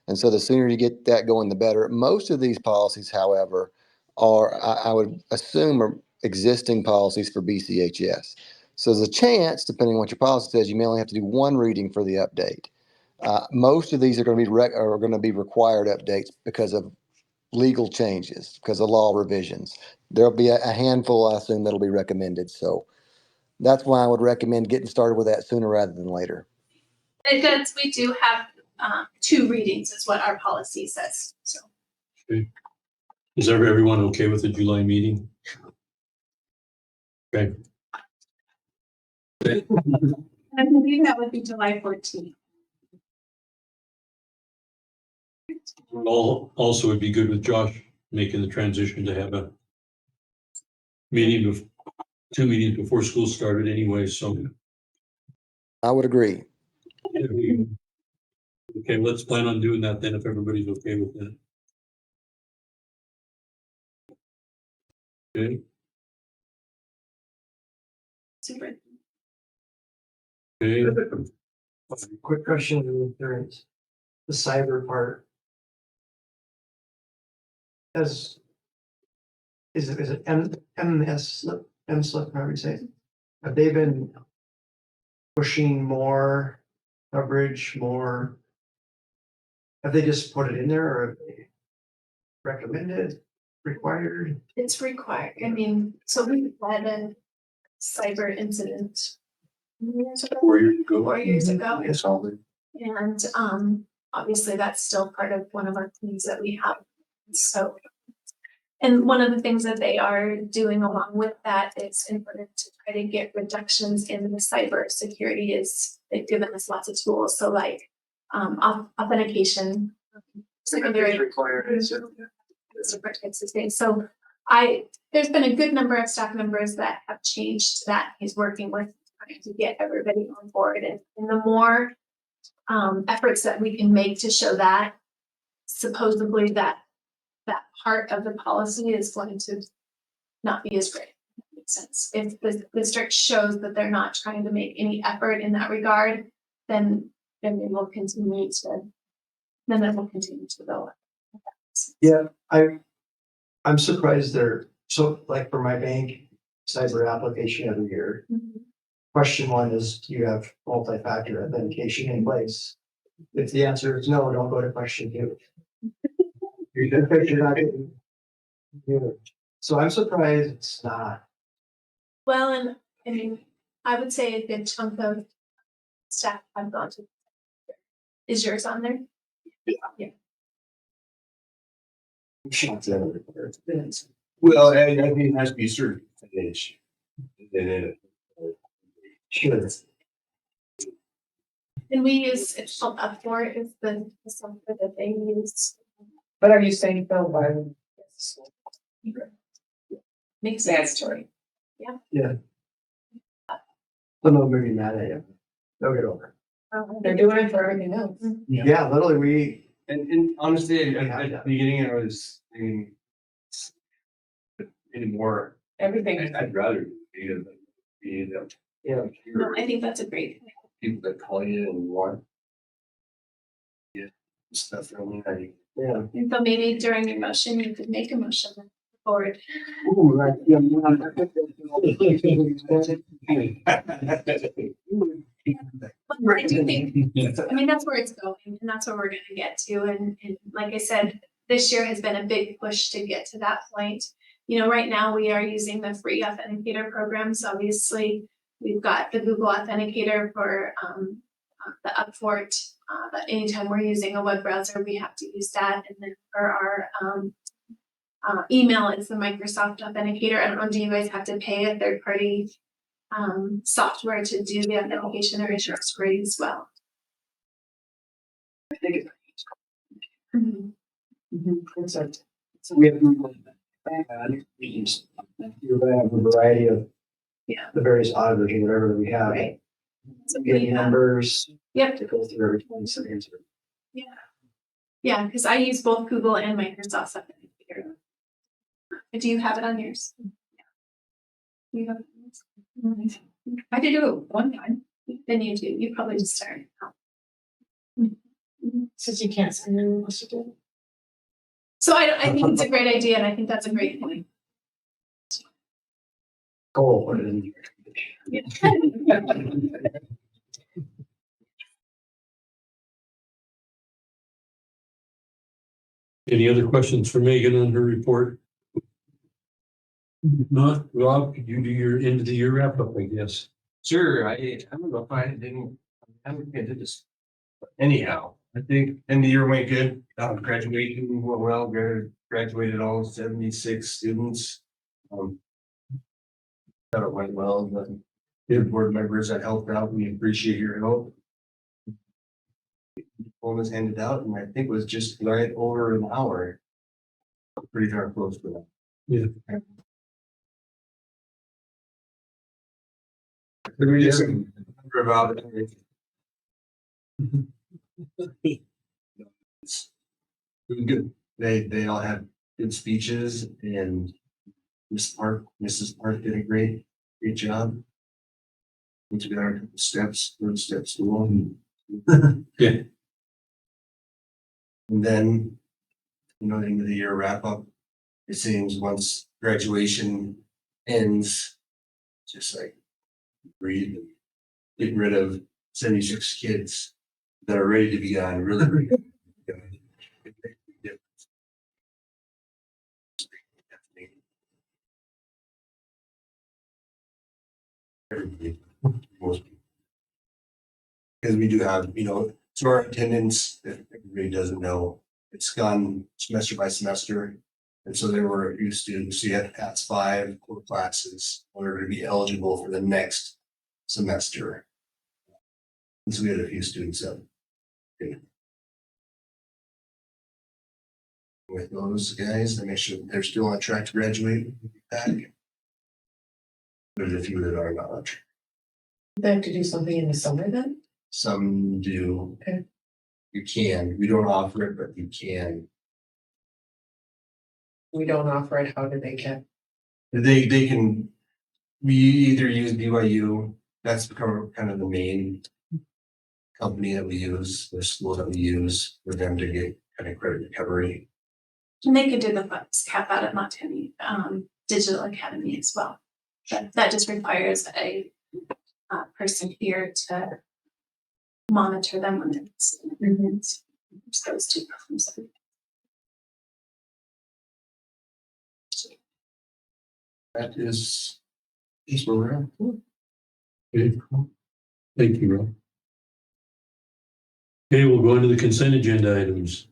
And so the sooner you get that going, the better. Most of these policies, however, are, I would assume, are existing policies for BCHS. So there's a chance, depending on what your policy says, you may only have to do 1 reading for the update. Most of these are going to be required updates because of legal changes, because of law revisions. There'll be a handful, I assume, that'll be recommended. So that's why I would recommend getting started with that sooner rather than later. It does, we do have 2 readings is what our policy says, so. Okay. Is everyone okay with the July meeting? Okay, I believe that would be July 14th. Also, it'd be good with Josh making the transition to have a meeting of 2 meetings before school started anyway, so. I would agree. Okay, let's plan on doing that then, if everybody's okay with that. Okay, Super. okay, Quick question on the insurance, the cyber part. Is it M slip, however you say it? Have they been pushing more coverage, more? Have they just put it in there or have they recommended, required? It's required. I mean, so we had a cyber incident 4 years ago. 4 years ago. Yes, all the. And obviously that's still part of one of our things that we have. So, and one of the things that they are doing along with that is in order to try to get reductions in the cyber security is they've given us lots of tools. So like authentication, secondary Required. different types of things. So there's been a good number of staff members that have changed that. He's working with trying to get everybody on board, and the more efforts that we can make to show that supposedly that part of the policy is going to not be as great. That makes sense. If the district shows that they're not trying to make any effort in that regard, then they will continue to go. Yeah, I'm surprised they're, so like for my bank cyber application every year. Question one is, do you have multi-factor authentication in place? If the answer is no, don't go to question two. You're not getting. Yeah. So I'm surprised it's not. Well, and I mean, I would say a good chunk of staff have gone to. Is yours on there? Yeah. Shots everywhere. Well, I think it has to be certain percentage. And then Sure. And we use, it's called Upfor is the software that they use. But are you saying Bill, why? Makes sense. Mandatory. Some of them are mad at you. They'll get over They're doing it for everything else. it. Yeah, literally, and honestly, at the beginning, I was thinking anymore, Everything. I'd rather be the yeah. No, I think that's a great thing. people that call you and want. Yeah, stuff from me, Yeah. And so maybe during your motion, you could make a motion forward. Ooh, right. Yeah. But I do think, I mean, that's where it's going and that's where we're gonna get to. And like I said, this year has been a big push to get to that point. You know, right now we are using the free authenticator programs. Obviously, we've got the Google Authenticator for the Upfort. But anytime we're using a web browser, we have to use that. And then for our email, it's the Microsoft Authenticator. I don't know, do you guys have to pay a third-party software to do the authentication, or is yours free as well? I think Mhm. it's a, we have. You're gonna have a variety of. Yeah. The various auditors or whatever we have. Right. So we Getting have, numbers yep, to go through every 20 seconds. yeah, because I use both Google and Microsoft Authenticator. Do you have it on yours? You have it on yours? I did do it one time. Then you do, you probably just started. Since you can't send anyone else to do it. So I think it's a great idea, and I think that's a great point. Cool. Put it in your recommendation. Any other questions for Megan on her report? Not, Rob, could you do your end of the year wrap up, I guess? Sure, I don't know if I didn't, I haven't been to this. Anyhow, I think end of the year went good, graduation went well, graduated all 76 students. Thought it went well, but board members that helped out. We appreciate your help. Form was handed out and I think it was just right over an hour. Pretty darn close to that. Yeah. We just about it. It's really good. They all had good speeches and Mrs. Park did a great job. We took our couple steps, third steps along. Yeah. And then, the end of the year wrap up, it seems once graduation ends, just like breathe and getting rid of 76 kids that are ready to be gone, really. Everybody, most people. Because we do have, so our attendance, if everybody doesn't know, it's gone semester by semester. And so there were a few students, so you had to pass 5 core classes in order to be eligible for the next semester. And so we had a few students that. With those guys, to make sure they're still on track to graduate. There's a few that are not on track. They have to do something in the summer then? Some do. Okay. You can, we don't offer it, but you can. We don't offer it, how do they get? They can, we either use BYU, that's become kind of the main company that we use, the school that we use for them to get kind of credit recovery. And they could do the books cap out at Montana Digital Academy as well. But that just requires a person here to monitor them when it's those two programs. That is where we're at. Okay. Thank you, Rob. Okay, we'll go into the consent agenda items.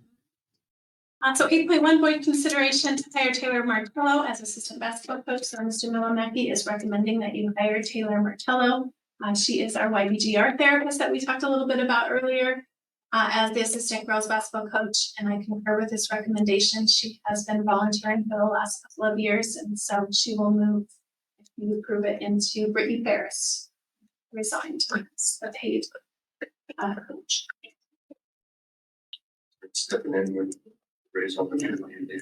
So 8.1, board consideration to hire Taylor Martello as assistant basketball coach. So Mr. Millamacki is recommending that you hire Taylor Martello. She is our YBG art therapist that we talked a little bit about earlier as the assistant girls basketball coach. And I concur with this recommendation. She has been volunteering for the last couple of years. And so she will move, if you approve it, into Brittany Ferris, resigned as a paid coach. Stepping in with raise opportunity.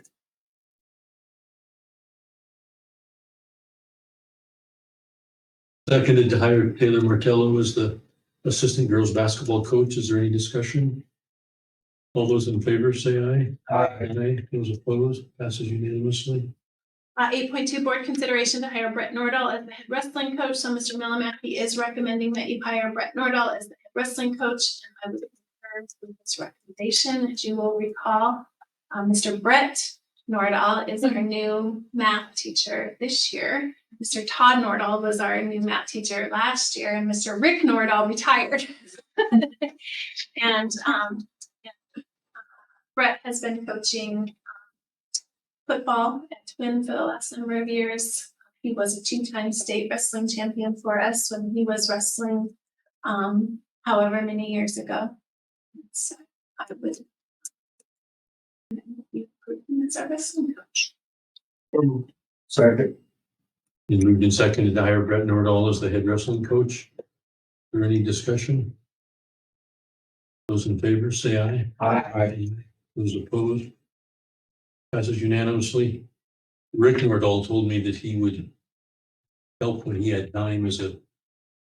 Seconded to hire Taylor Martello as the assistant girls basketball coach. Is there any discussion? All those in favor say aye. Aye. Those opposed, passes unanimously. 8.2, board consideration to hire Brett Nordahl as the head wrestling coach. So Mr. Millamacki is recommending that you hire Brett Nordahl as the head wrestling coach. And I would concur with this recommendation. As you will recall, Mr. Brett Nordahl is our new math teacher this year. Mr. Todd Nordahl was our new math teacher last year, and Mr. Rick Nordahl retired. And Brett has been coaching football at Twin for the last number of years. He was a 2-time state wrestling champion for us when he was wrestling however many years ago. So I would approve him as our wrestling coach. Sorry. Been moved and seconded to hire Brett Nordahl as the head wrestling coach. Is there any discussion? Those in favor say aye. Aye. Those opposed, passes unanimously. Rick Nordahl told me that he would help when he had time as a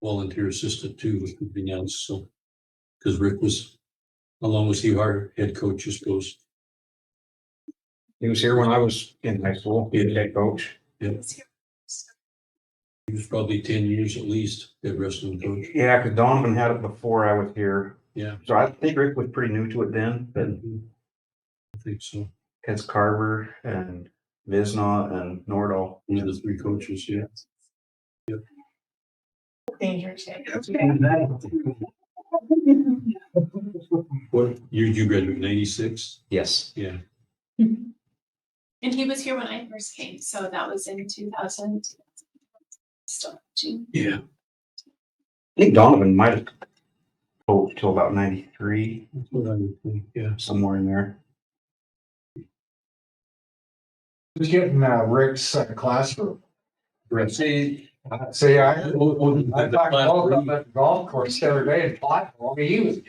volunteer assistant too, which would be nice. So, because Rick was, how long was he our head coach, I suppose? He was here when I was in high school, he was head coach. Yeah. He was probably 10 years at least, head wrestling coach. Yeah, because Donovan had it before I was here. Yeah. So I think Rick was pretty new to it then, but I think so. it's Carver and Visnot and Nordahl. One of the 3 coaches, yeah. Dangerous. What year did you graduate? 96? Yes. Yeah. And he was here when I first came, so that was in 2000. Still, June. Yeah. I think Donovan might have coached till about 93, That's what I would think, yeah. somewhere in there. Who's getting Rick's classroom? Brett. See, I talked to both of them at the golf course the other day and Platteville. I mean, he was.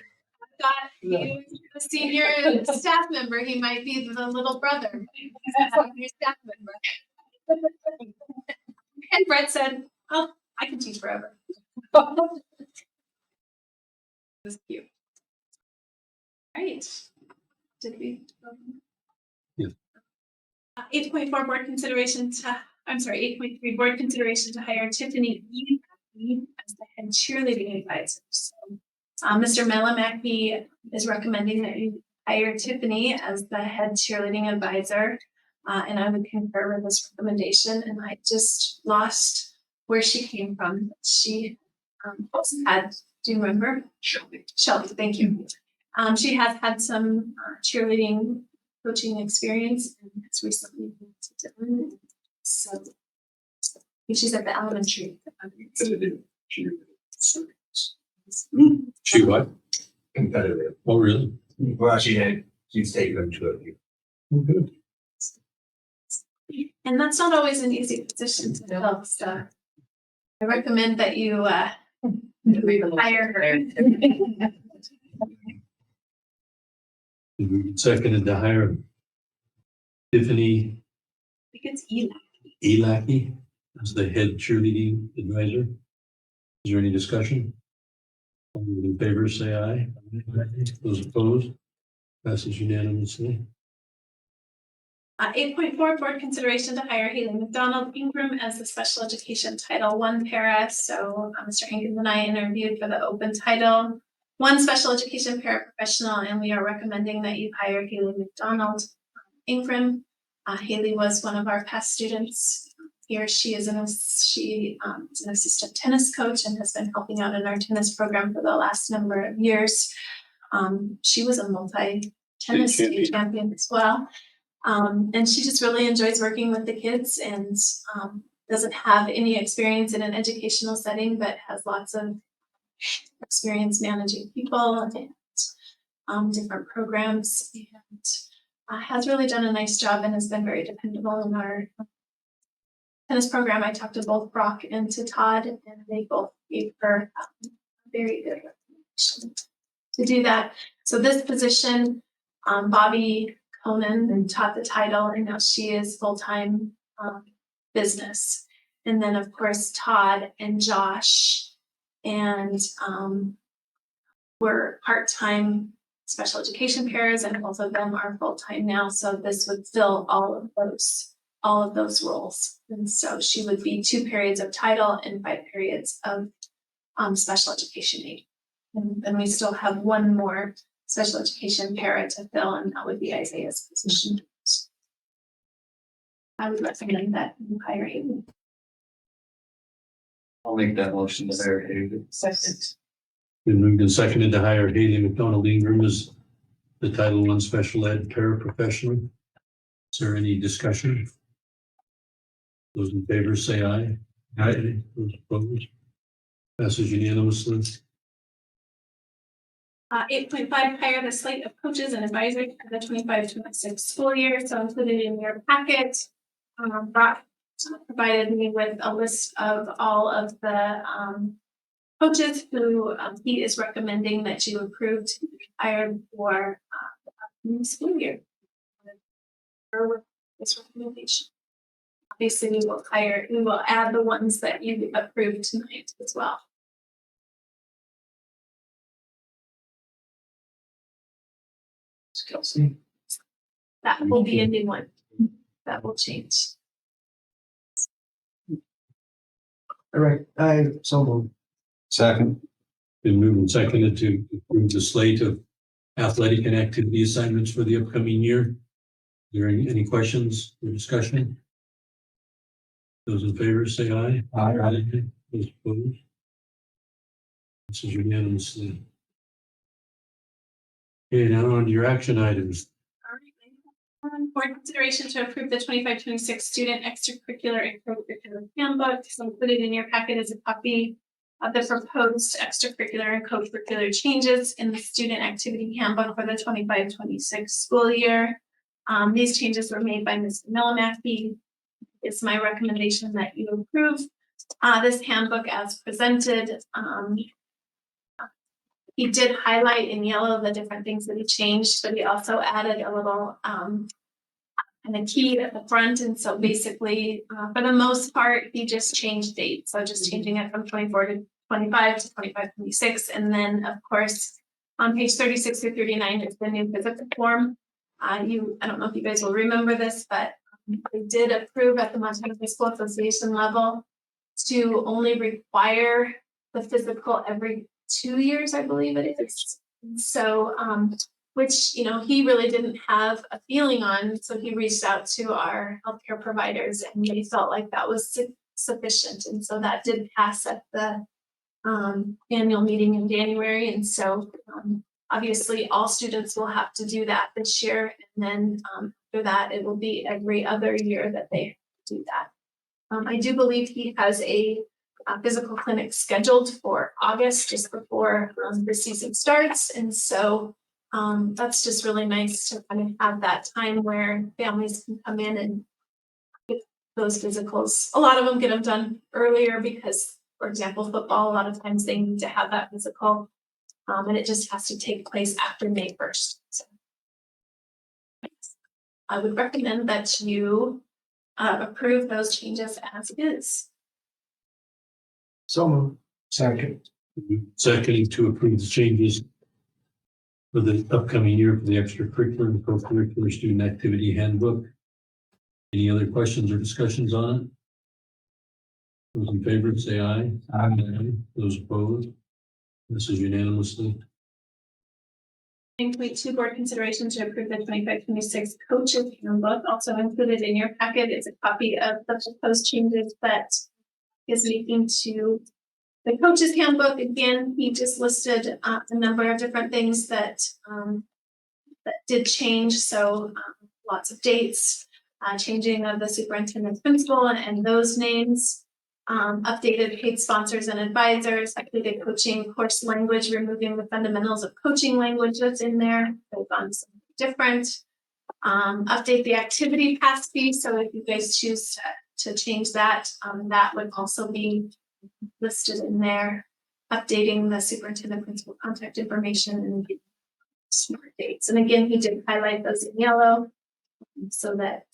Got you, the senior staff member, he might be the little brother. Your staff member. And Brett said, oh, I can teach forever. It was cute. Right. Did we? Yeah. 8.4 board consideration to, I'm sorry, 8.3 board consideration to hire Tiffany E. as the head cheerleading advisor. So, Mr. Melamaki is recommending that you hire Tiffany as the head cheerleading advisor. And I would concur with this recommendation, and I just lost where she came from. She had, do you remember? Shelby, thank you. She has had some cheerleading coaching experience and has recently moved to Dillon. So she's at the elementary. She what? Competitive. Oh, really? Well, she's taken them to it. Good. And that's not always an easy position to fill, so I recommend that you hire her. Seconded to hire Tiffany I think it's Eli. Elaki as the head cheerleading advisor. Is there any discussion? All those in favor, say aye. Those opposed? Passes unanimously. 8.4 board consideration to hire Haley McDonald Ingram as the special education Title I para. So Mr. Hankins and I interviewed for the open Title I special education paraprofessional, and we are recommending that you hire Haley McDonald Ingram. Haley was one of our past students here. She is an assistant tennis coach and has been helping out in our tennis program for the last number of years. She was a multi-tennis state champion as well. And she just really enjoys working with the kids and doesn't have any experience in an educational setting, but has lots of experience managing people and different programs, and has really done a nice job and has been very dependable in our tennis program. I talked to both Brock and to Todd, and they both gave her a very good recommendation to do that. So this position, Bobby Conan taught the title, and now she is full-time business. And then of course Todd and Josh and were part-time special education pairs, and both of them are full-time now. So this would fill all of those roles. And so she would be 2 periods of title and 5 periods of special education aid. And then we still have 1 more special education para to fill, and that would be Isaiah's position. I would recommend that you hire him. I'll make that motion to hire Haley. Second. Been moved and seconded to hire Haley McDonald Ingram as the Title I special ed paraprofessional. Is there any discussion? Those in favor say aye. Aye. Those opposed? Passes unanimously. 8.5, hire the slate of coaches and advisors for the 25-26 school year. So included in your packet, Brock provided me with a list of all of the coaches who he is recommending that you approve to be hired for the new school year. With this recommendation. Obviously, we will add the ones that you approved tonight as well. Kelsey. That will be a new one. That will change. All right, I so moved. Second. Been moved and seconded to approve the slate of athletic and activity assignments for the upcoming year. Are there any questions or discussion? Those in favor say aye. Aye. Those opposed? This is unanimously. Okay, now on to your action items. Board consideration to approve the 25-26 student extracurricular and co-curricular handbook. So included in your packet is a copy of the proposed extracurricular and co-curricular changes in the student activity handbook for the 25-26 school year. These changes were made by Ms. Millimacky. It's my recommendation that you approve this handbook as presented. He did highlight in yellow the different things that he changed, but he also added a little and a key at the front. And so basically, for the most part, he just changed dates. So just changing it from 24 to 25 to 25-26. And then, of course, on page 36 through 39 is the new physical form. I don't know if you guys will remember this, but they did approve at the Montana High School Association level to only require the physical every 2 years, I believe it is. So, which, you know, he really didn't have a feeling on, so he reached out to our healthcare providers and they felt like that was sufficient. And so that did pass at the annual meeting in January. And so obviously all students will have to do that this year. And then after that, it will be every other year that they do that. I do believe he has a physical clinic scheduled for August, just before the season starts. And so that's just really nice to kind of have that time where families can come in and get those physicals. A lot of them get them done earlier because, for example, football, a lot of times they need to have that physical, and it just has to take place after May 1st. So I would recommend that you approve those changes as is. So moved. Second. Seconding to approve the changes for the upcoming year for the extracurricular and co-curricular student activity handbook. Any other questions or discussions on it? Those in favor, say aye. Aye. Those opposed? This is unanimously. 9.2 board consideration to approve the 25-26 coaches handbook. Also included in your packet is a copy of the proposed changes that is making to the coaches handbook. Again, he just listed a number of different things that that did change. So lots of dates, changing of the superintendent's principal and those names, updated paid sponsors and advisors, updated coaching course language, removing the fundamentals of coaching language that's in there. They've gone something different. Update the activity pass fee. So if you guys choose to change that, that would also be listed in there. Updating the superintendent principal contact information and smart dates. And again, he did highlight those in yellow so that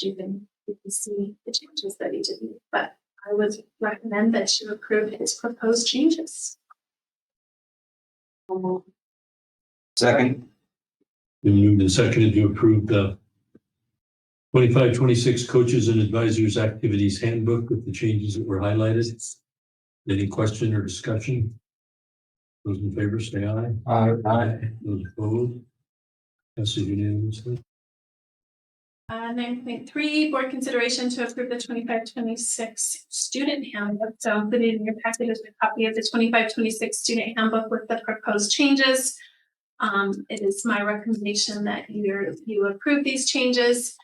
you can see the changes that he did make. But I would recommend that you approve his proposed changes. Second. Been moved and seconded to approve the 25-26 coaches and advisors activities handbook with the changes that were highlighted. Any question or discussion? Those in favor say aye. Aye. Those opposed? Passes unanimously. 9.3 board consideration to approve the 25-26 student handbook. So included in your packet is a copy of the 25-26 student handbook with the proposed changes. It is my recommendation that you approve these changes.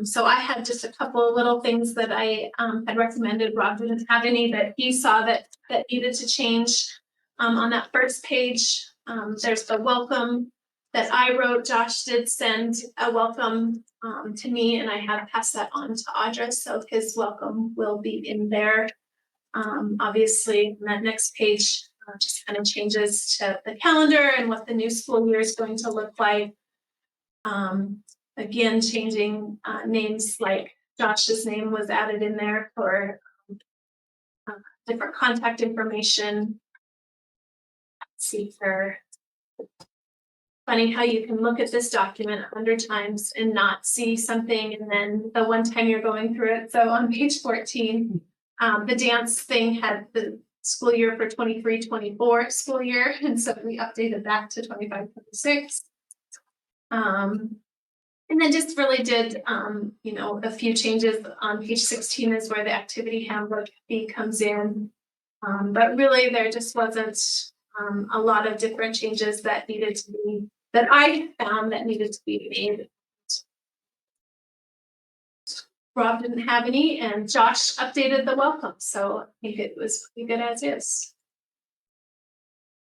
So I had just a couple of little things that I had recommended. Rob didn't have any that he saw that needed to change. On that first page, there's the welcome that I wrote. Josh did send a welcome to me, and I had passed that on to Audra, so his welcome will be in there. Obviously, that next page just kind of changes to the calendar and what the new school year is going to look like. Again, changing names, like Josh's name was added in there for different contact information. Let's see here. Funny how you can look at this document 100 times and not see something, and then the one time you're going through it. So on page 14, the dance thing had the school year for 23-24 school year, and so we updated that to 25-26. And then just really did, a few changes. On page 16 is where the activity handbook fee comes in. But really there just wasn't a lot of different changes that I found that needed to be made. Rob didn't have any, and Josh updated the welcome, so I think it was pretty good as is.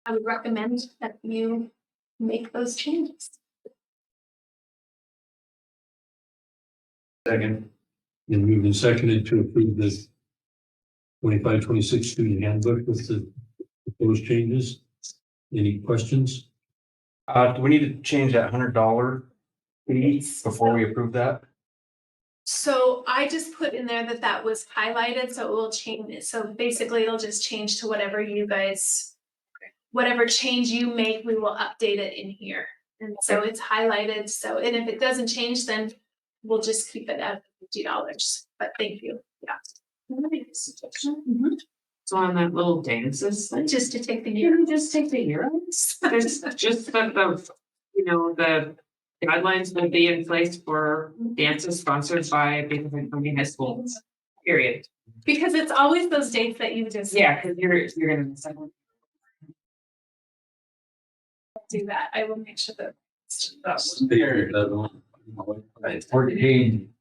I would recommend that you make those changes. Second. And moved and seconded to approve the 25-26 student handbook with the proposed changes. Any questions? Do we need to change that $100 fee before we approve that? So I just put in there that that was highlighted, so it will change it. So basically it'll just change to whatever you guys, whatever change you make, we will update it in here. And so it's highlighted. So, and if it doesn't change, then we'll just keep it at $50. But thank you. Yeah. So on that little dances, thing, Just to take the you year. can just take the euros. There's just that the guidelines will be in place for dances sponsored by Bakersfield County High School. Period. Because it's always those dates that you just Yeah, because you're gonna miss that one. do that. I will make sure that. Figure that on. 14.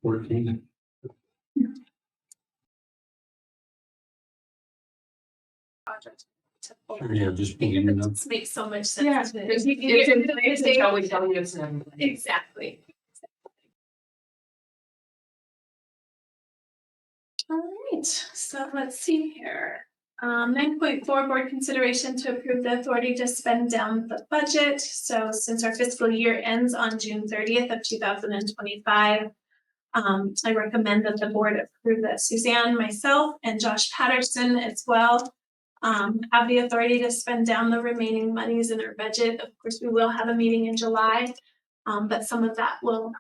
Sure, yeah, just put it in. It makes so much sense. Yeah, to- it's you get rid of the until we date. tell you it's not. Exactly. All right, so let's see here. 9.4, board consideration to approve the authority to spend down the budget. So since our fiscal year ends on June 30th of 2025, I recommend that the board approve that Suzanne, myself, and Josh Patterson as well have the authority to spend down the remaining monies in our budget. Of course, we will have a meeting in July, but some of that will,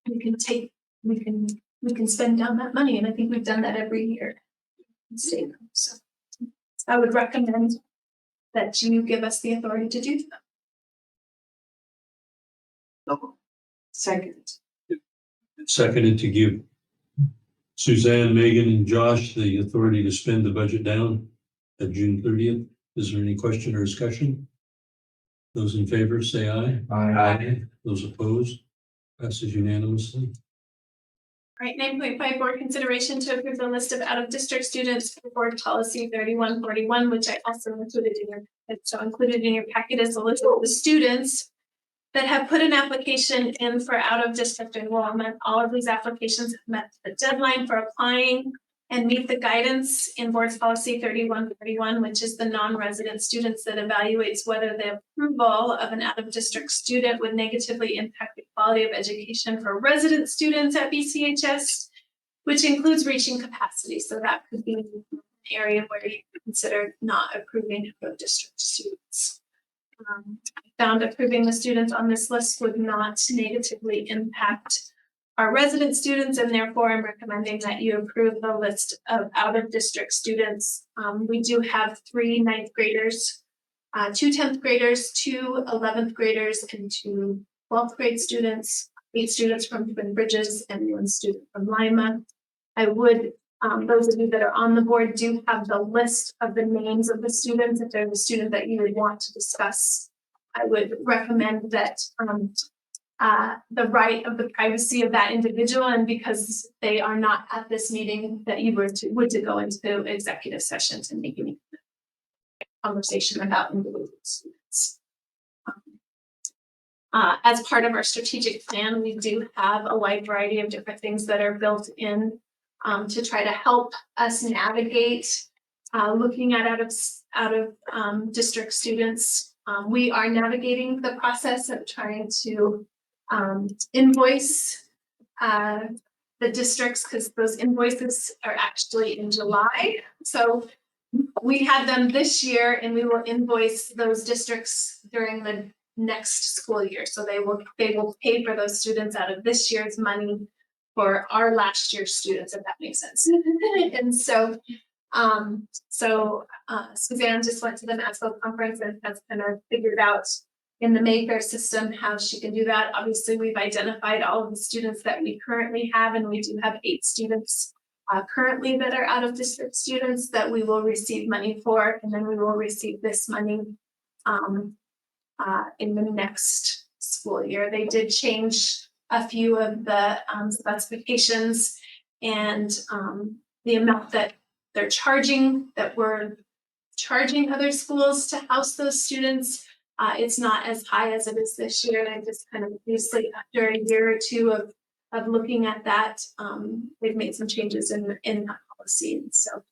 we can spend down that money, and I think we've done that every year. So I would recommend that you give us the authority to do that. Second. Seconded to give Suzanne, Megan, and Josh the authority to spend the budget down at June 30th. Is there any question or discussion? Those in favor, say aye. Aye. Those opposed? Passes unanimously. All right, 9.5, board consideration to approve the list of out-of-district students for board policy 3141, which I also included in your, so included in your packet is a list of the students that have put an application in for out-of-district enrollment. All of these applications have met the deadline for applying and meet the guidance in board policy 3141, which is the non-resident students that evaluates whether the approval of an out-of-district student would negatively impact the quality of education for resident students at BCHS, which includes reaching capacity. So that could be an area where you consider not approving out-of-district students. I found approving the students on this list would not negatively impact our resident students, and therefore I'm recommending that you approve the list of out-of-district students. We do have 3 9th graders, 2 10th graders, 2 11th graders, and 2 12th grade students, 8 students from Twin Bridges, and 1 student from Lima. I would, those of you that are on the board do have the list of the names of the students. If there's a student that you would want to discuss, I would recommend that the right of the privacy of that individual, and because they are not at this meeting, that you would to go into executive session to make any conversation about individual students. As part of our strategic plan, we do have a wide variety of different things that are built in to try to help us navigate looking at out of district students. We are navigating the process of trying to invoice the districts, because those invoices are actually in July. So we had them this year, and we will invoice those districts during the next school year. So they will pay for those students out of this year's money for our last year's students, if that makes sense. And so Suzanne just went to the NASPO conference and has kind of figured out in the Mayfair system how she can do that. Obviously, we've identified all of the students that we currently have, and we do have 8 students currently that are out of district students that we will receive money for, and then we will receive this money in the next school year. They did change a few of the specifications and the amount that they're charging, that we're charging other schools to house those students. It's not as high as it is this year, and I just kind of obviously after a year or two of looking at that, they've made some changes in that policy, and so.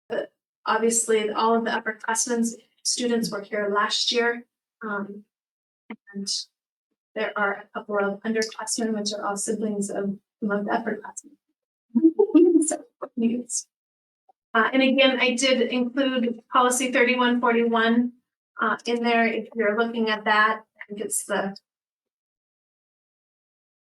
But obviously, all of the upperclassmen students were here last year, and there are a couple of underclassmen, which are all siblings of some of the upperclassmen. So, and again, I did include policy 3141 in there. If you're looking at that, I think it's the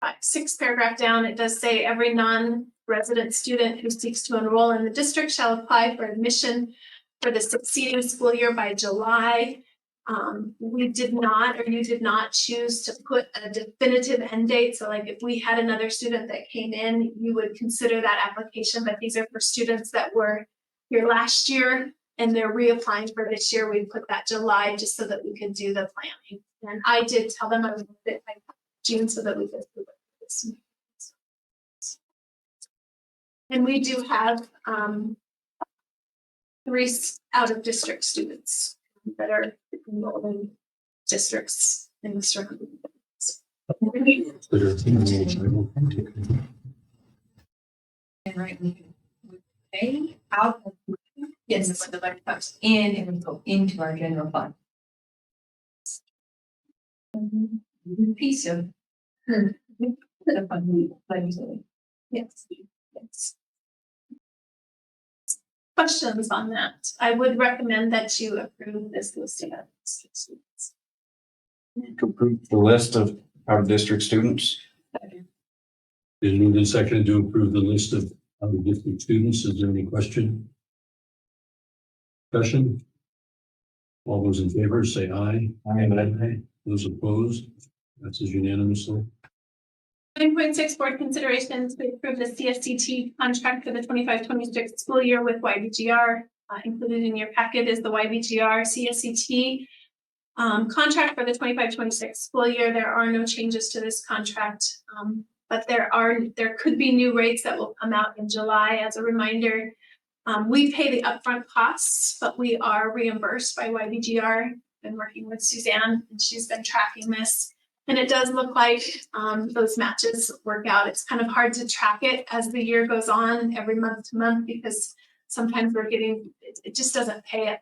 6th paragraph down. It does say every non-resident student who seeks to enroll in the district shall apply for admission for the succeeding school year by July. We did not, or you did not choose to put a definitive end date. So like if we had another student that came in, you would consider that application, but these are for students that were here last year and they're reapplying for this year. We put that July just so that we could do the planning. And I did tell them I would do it by June so that we could do this. And we do have 3 out of district students that are enrolled in districts in the surrounding. And right, we pay out of, yes, when the letter comes in, it would go into our general fund. Piece of the fund, legislative. Yes. Yes. Questions on that? I would recommend that you approve this listing of students. To approve the list of out of district students. Is moved and seconded to approve the list of out-of-district students. Is there any question? Discussion? All those in favor say aye. Aye. Those opposed? That's unanimously. 9.6 board consideration to approve the CSCT contract for the 25-26 school year with YBGR. Included in your packet is the YBGR CSCT contract for the 25-26 school year. There are no changes to this contract, but there could be new rates that will come out in July. As a reminder, we pay the upfront costs, but we are reimbursed by YBGR. Been working with Suzanne, and she's been tracking this. And it does look like those matches work out. It's kind of hard to track it as the year goes on, every month to month, because sometimes it just doesn't pay at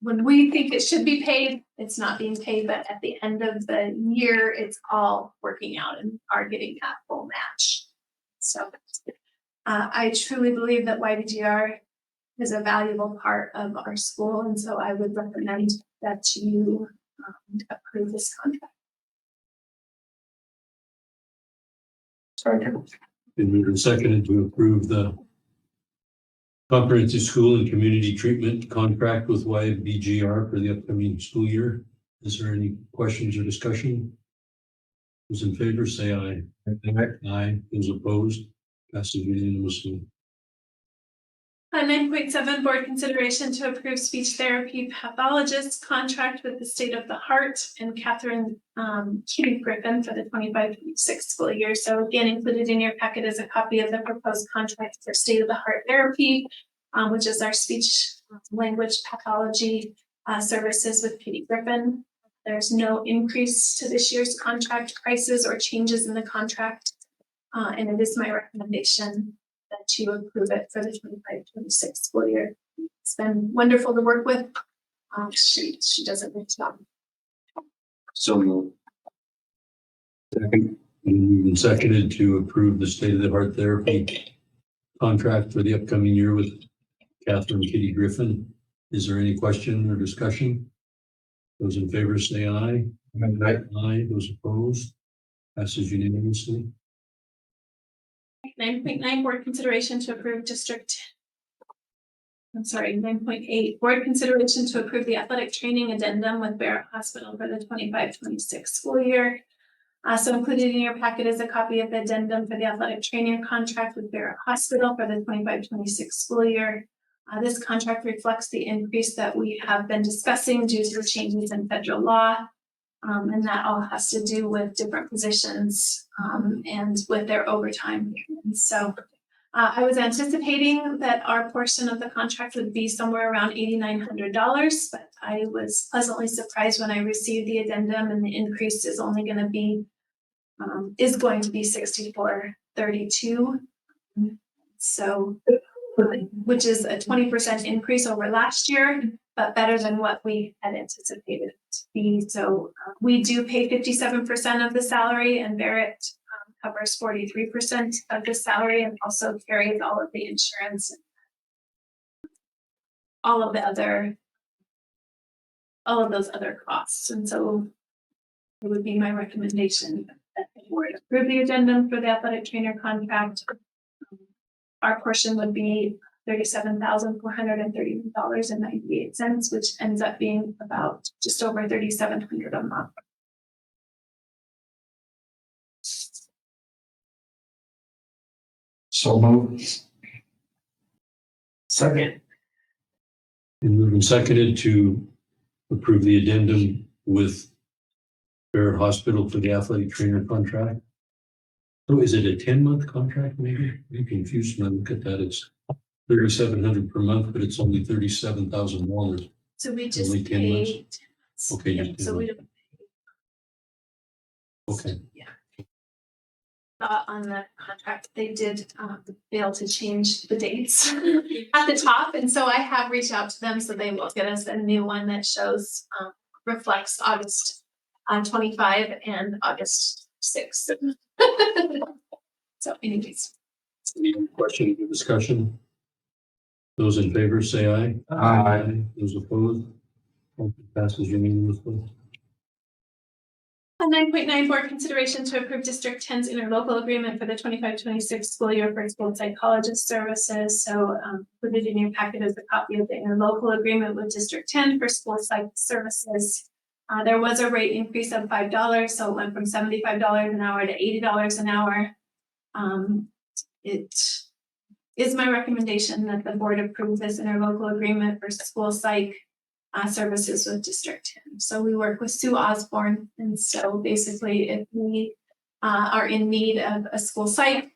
when we think it should be paid, it's not being paid, but at the end of the year, it's all working out and are getting that full match. So I truly believe that YBGR is a valuable part of our school. And so I would recommend that you approve this contract. Been moved and seconded to approve the comprehensive school and community treatment contract with YBGR for the upcoming school year. Is there any questions or discussion? Those in favor say aye. Aye. Those opposed? Passes unanimously. 9.7 board consideration to approve speech therapy pathologist contract with the State of the Heart and Catherine Kitty Griffin for the 25-26 school year. So again, included in your packet is a copy of the proposed contract for State of the Heart therapy, which is our speech language pathology services with Kitty Griffin. There's no increase to this year's contract prices or changes in the contract. And it is my recommendation that you approve it for the 25-26 school year. It's been wonderful to work with. She does a great job. So moved. Second. Been moved and seconded to approve the state of the heart therapy contract for the upcoming year with Catherine Kitty Griffin. Is there any question or discussion? Those in favor say aye. Aye. Those opposed? Passes unanimously. 9.9 board consideration to approve 9.8 board consideration to approve the athletic training addendum with Barrett Hospital for the 25-26 school year. So included in your packet is a copy of the addendum for the athletic training contract with Barrett Hospital for the 25-26 school year. This contract reflects the increase that we have been discussing due to the changes in federal law. And that all has to do with different positions, and with their overtime. And so, I was anticipating that our portion of the contract would be somewhere around $8,900, but I was pleasantly surprised when I received the addendum, and the increase is only gonna be, is going to be $64.32. So, which is a 20% increase over last year, but better than what we had anticipated it to be. So, we do pay 57% of the salary, and Barrett covers 43% of the salary, and also carries all of the insurance, and all of those other costs. And so it would be my recommendation that the board approve the addendum for the athletic trainer contract. Our portion would be $37,431.98, which ends up being about just over $3,700 a month. So moved. Second. And moved and seconded to approve the addendum with Barrett Hospital for the athletic trainer contract. So is it a 10-month contract maybe? I'm confused when I look at that. It's $3,700 per month, but it's only $37,000. So we just Only 10 months? paid. Okay, Yeah, just 10 so we months. don't. Okay. On the contract, they did fail to change the dates at the top, and so I have reached out to them, so they will get us a new one that shows, reflects August 25 and August 6. So anyways. Any questions or discussion? Those in favor say aye. Aye. Those opposed? Motion passes unanimously. 9.9 board consideration to approve District 10's interlocal agreement for the 25-26 school year for school psychologist services. So, included in your packet is a copy of the interlocal agreement with District 10 for school psych services. There was a rate increase of $5, so it went from $75 an hour to $80 an hour. It is my recommendation that the board approve this interlocal agreement for school psych services with District 10. So we work with Sue Osborne, and so basically if we are in need of a school psych,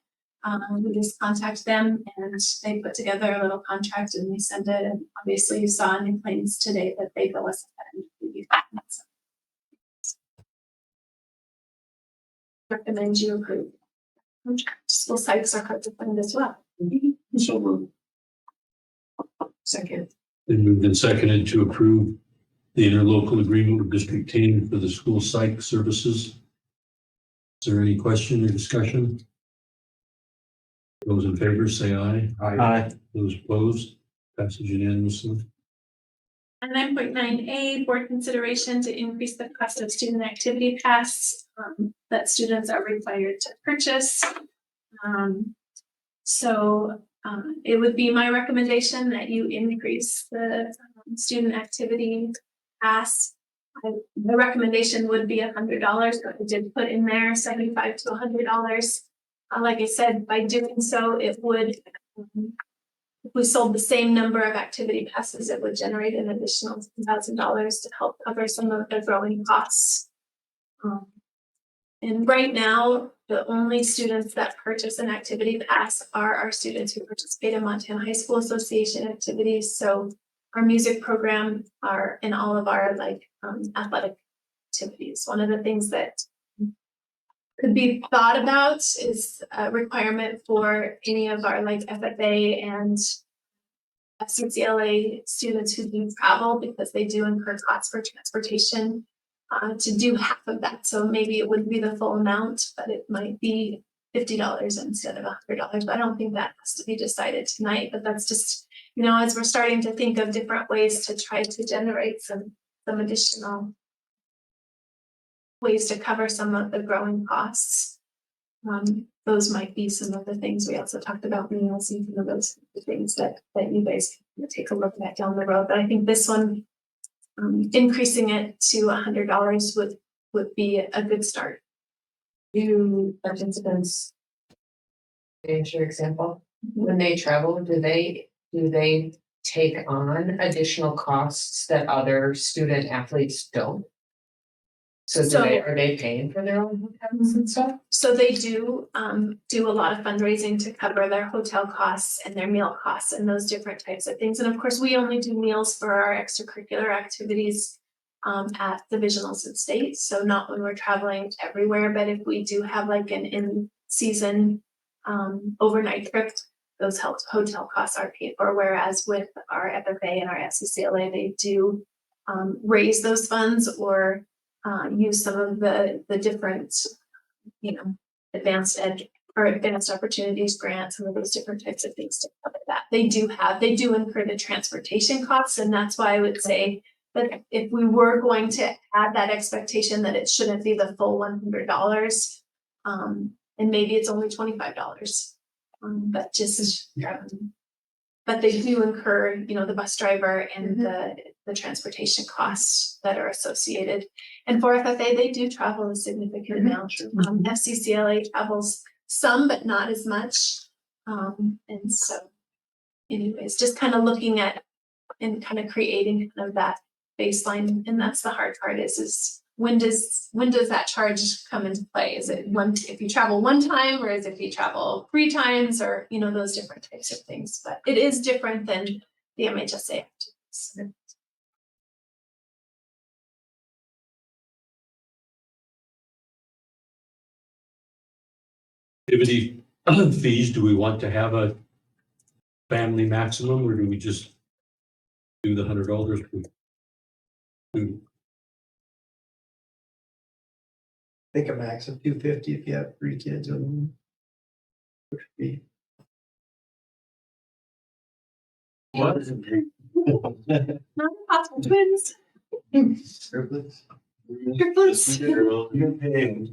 we just contact them and they put together a little contract and we send it. And obviously you saw in the claims today that they bill us at that. Recommend you approve. School psychs are hard to find as well. So moved. Second. Then moved and seconded to approve the interlocal agreement with District 10 for the school psych services. Is there any question or discussion? Those in favor say aye. Aye. Those opposed? Passes unanimously. And 9.9A, board consideration to increase the cost of student activity pass that students are required to purchase. It would be my recommendation that you increase the student activity pass. The recommendation would be $100, but I did put in there $75 to $100. Like I said, by doing so, it would, if we sold the same number of activity passes, it would generate an additional $1,000 to help cover some of the growing costs. And right now, the only students that purchase an activity pass are our students who participate in Montana High School Association activities. So our music program are in all of our athletic activities. One of the things that could be thought about is a requirement for any of our FFA and CCLA students who do travel, because they do incur costs for transportation, to do half of that. So maybe it wouldn't be the full amount, but it might be $50 instead of $100. But I don't think that has to be decided tonight, but that's just, as we're starting to think of different ways to try to generate some additional ways to cover some of the growing costs. Those might be some of the things we also talked about meals and some of those things that you guys can take a look at down the road. But I think this one, increasing it to $100 would be a good start. Do participants, here's your example, when they travel, do they take on additional costs that other student athletes don't? So are they paying for their own hotels and stuff? So they do do a lot of fundraising to cover their hotel costs and their meal costs and those different types of things. And of course, we only do meals for our extracurricular activities at the Visionals and State. So not when we're traveling everywhere, but if we do have like an in-season overnight trip, those hotel costs are paid for. Whereas with our FFA and our SCCLA, they do raise those funds or use some of the different, advanced ed or advanced opportunities grants, some of those different types of things to cover that. They do incur the transportation costs, and that's why I would say that if we were going to add that expectation that it shouldn't be the full $100, and maybe it's only $25, but just but they do incur, the bus driver and the transportation costs that are associated. And for FFA, they do travel a significant amount. FCCLA travels some, but not as much. And so anyways, just kind of looking at and kind of creating kind of that baseline. And that's the hard part is when does that charge come into play? Is it if you travel one time, or is it if you travel 3 times, or those different types of things? But it is different than the MHSA activities. Activity fees, do we want to have a family maximum, or do we just do the $100 per student? I think a max of 250 if you have 3 kids or more. Which would be. What is it? Not possible twins. Triplets? Triplets. You're paying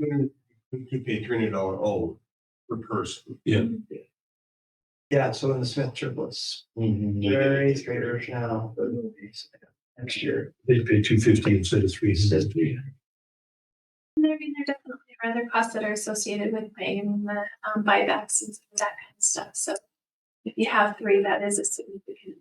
$300 all per person. Yeah. Yeah, so in the Smith triplets, they're 8th graders now. Next year. They pay $250 instead of $350. There definitely are other costs that are associated with paying the buybacks and that kind of stuff. So if you have 3, that is a significant.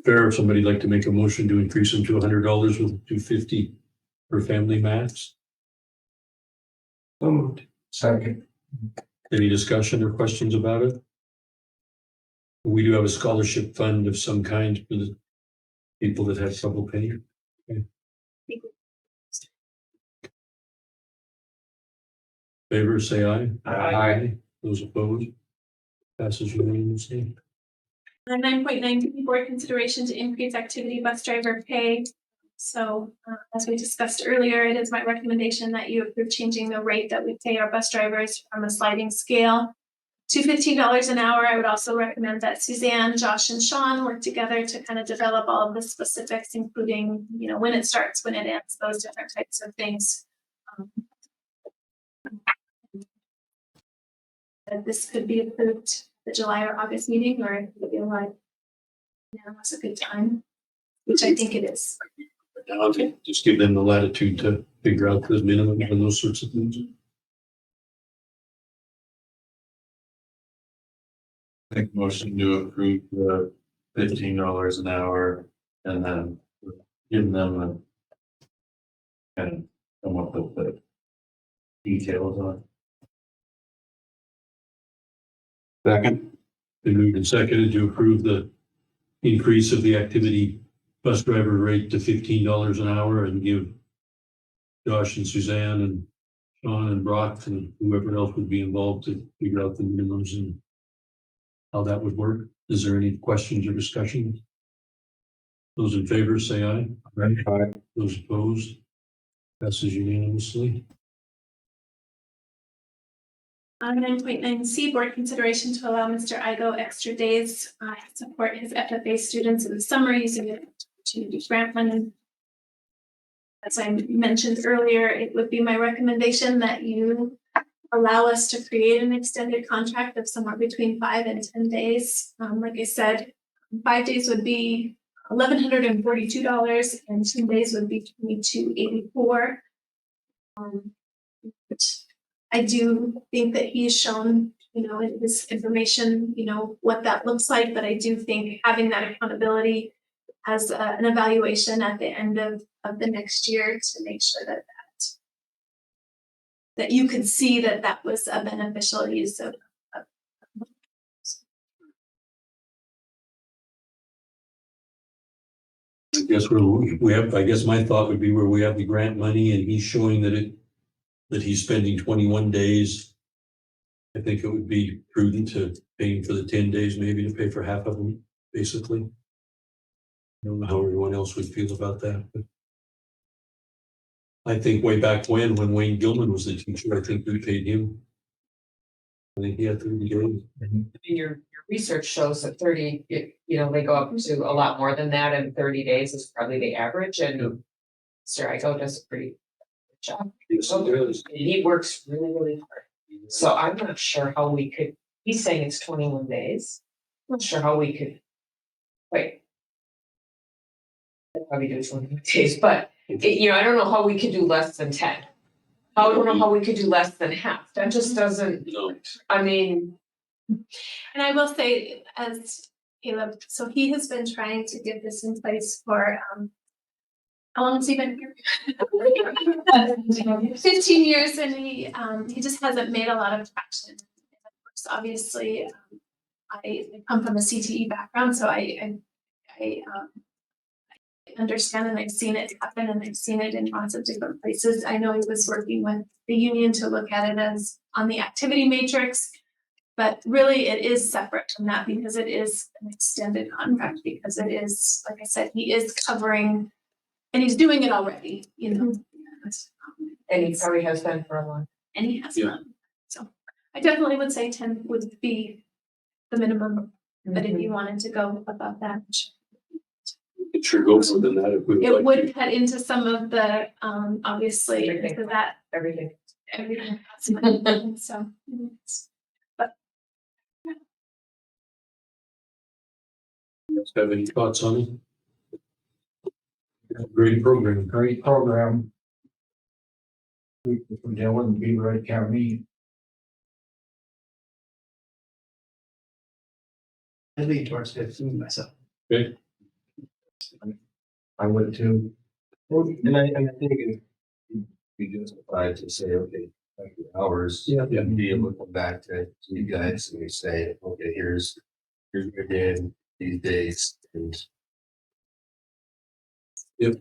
Fair, if somebody'd like to make a motion to increase them to $100 with $250 per family max. So moved. Second. Any discussion or questions about it? We do have a scholarship fund of some kind for the people that have trouble paying. Okay. Favor, say aye. Aye. Those opposed? Passes unanimously. 9.9 board consideration to increase activity bus driver pay. So as we discussed earlier, it is my recommendation that you approve changing the rate that we pay our bus drivers from a sliding scale to $15 an hour. I would also recommend that Suzanne, Josh, and Sean work together to kind of develop all of the specifics, including, when it starts, when it ends, those different types of things. This could be approved the July or August meeting, or it could be like, now is a good time, which I think it is. Okay, just give them the latitude to figure out the minimum and those sorts of things. Make motion to approve the $15 an hour and then give them a kind of come up with the details on. Second. Been moved and seconded to approve the increase of the activity bus driver rate to $15 an hour and give Josh and Suzanne and Sean and Brock and whoever else would be involved to figure out the minimums and how that would work. Is there any questions or discussion? Those in favor say aye. Aye. Those opposed? Passes unanimously. 9.9C, board consideration to allow Mr. Igo extra days to support his FFA students in the summer using the opportunity grant money. As I mentioned earlier, it would be my recommendation that you allow us to create an extended contract of somewhere between 5 and 10 days. Like I said, 5 days would be $1,142 and 10 days would be $2,284. I do think that he has shown this information, what that looks like, but I do think having that accountability as an evaluation at the end of the next year to make sure that you could see that was a beneficial use of. I guess I guess my thought would be where we have the grant money and he's showing that he's spending 21 days. I think it would be prudent to pay him for the 10 days, maybe to pay for half of them, basically. I don't know how everyone else would feel about that, but I think way back when Wayne Gilman was the teacher, I think we paid him. I think he had 30 days. I mean, your research shows that 30, they go up to a lot more than that, and 30 days is probably the average, and Mr. Igo does a pretty good job. Yes, it does. He works really, really hard. So I'm not sure how we could, he's saying it's 21 days. I'm not sure how we could, wait. I'd probably do 21 days, but, I don't know how we could do less than 10. I don't know how we could do less than half. That just doesn't, No. I mean. And I will say, as Caleb, so he has been trying to get this in place for, how long has he been here? 15 years, and he just hasn't made a lot of traction. Of course, obviously, I come from a CTE background, so I understand, and I've seen it happen, and I've seen it in lots of different places. I know he was working with the union to look at it as on the activity matrix, but really it is separate from that because it is an extended contract, because it is, like I said, he is covering, and he's doing it already, And he probably has been for a long. and he has done. So I definitely would say 10 would be the minimum, but if you wanted to go above that, It sure goes more than that if we would it like would to. cut into some of the, obviously, Everything. into that, Everything. everything. costs money. So, Have any thoughts on it? Great program. Great program. From Dillon, Beaver County. I lean towards 15 myself. Okay. I would too. And I think it'd be justified to say, okay, after hours. Yeah. Be able to come back to you guys and we say, okay, here's what we did these days and. Yep.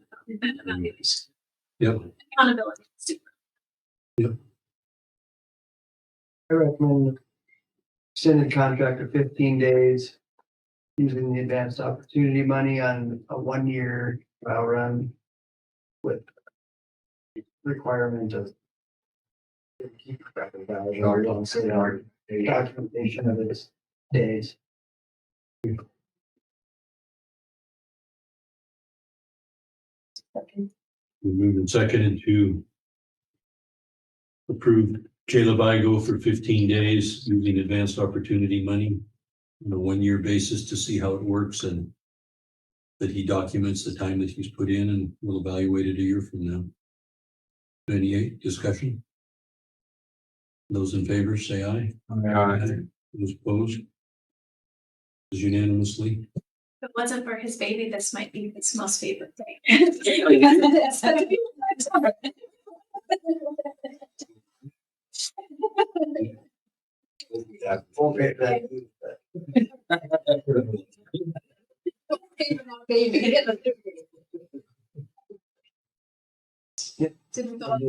accountability. I recommend extended contract of 15 days. Using the advanced opportunity money on a 1-year trial run. With requirement of. Keep track of value, or don't say our documentation of its days. We move in second to approve Caleb Igo for 15 days using advanced opportunity money on a 1-year basis to see how it works, and that he documents the time that he's put in, and we'll evaluate it a year from now. Any discussion? Those in favor say aye. Those opposed? Is unanimously. If it wasn't for his baby, this might be his most favorite day. Okay, that. Didn't go up.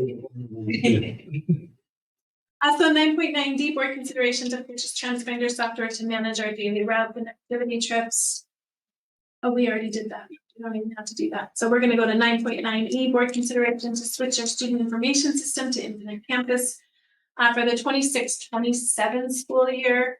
So 9.9D, board consideration to purchase TransFinder software to manage our daily route and activity trips. Oh, we already did that. We don't even have to do that. So we're gonna go to 9.9E, board consideration to switch our student information system to Infinite Campus for the 26-27 school year.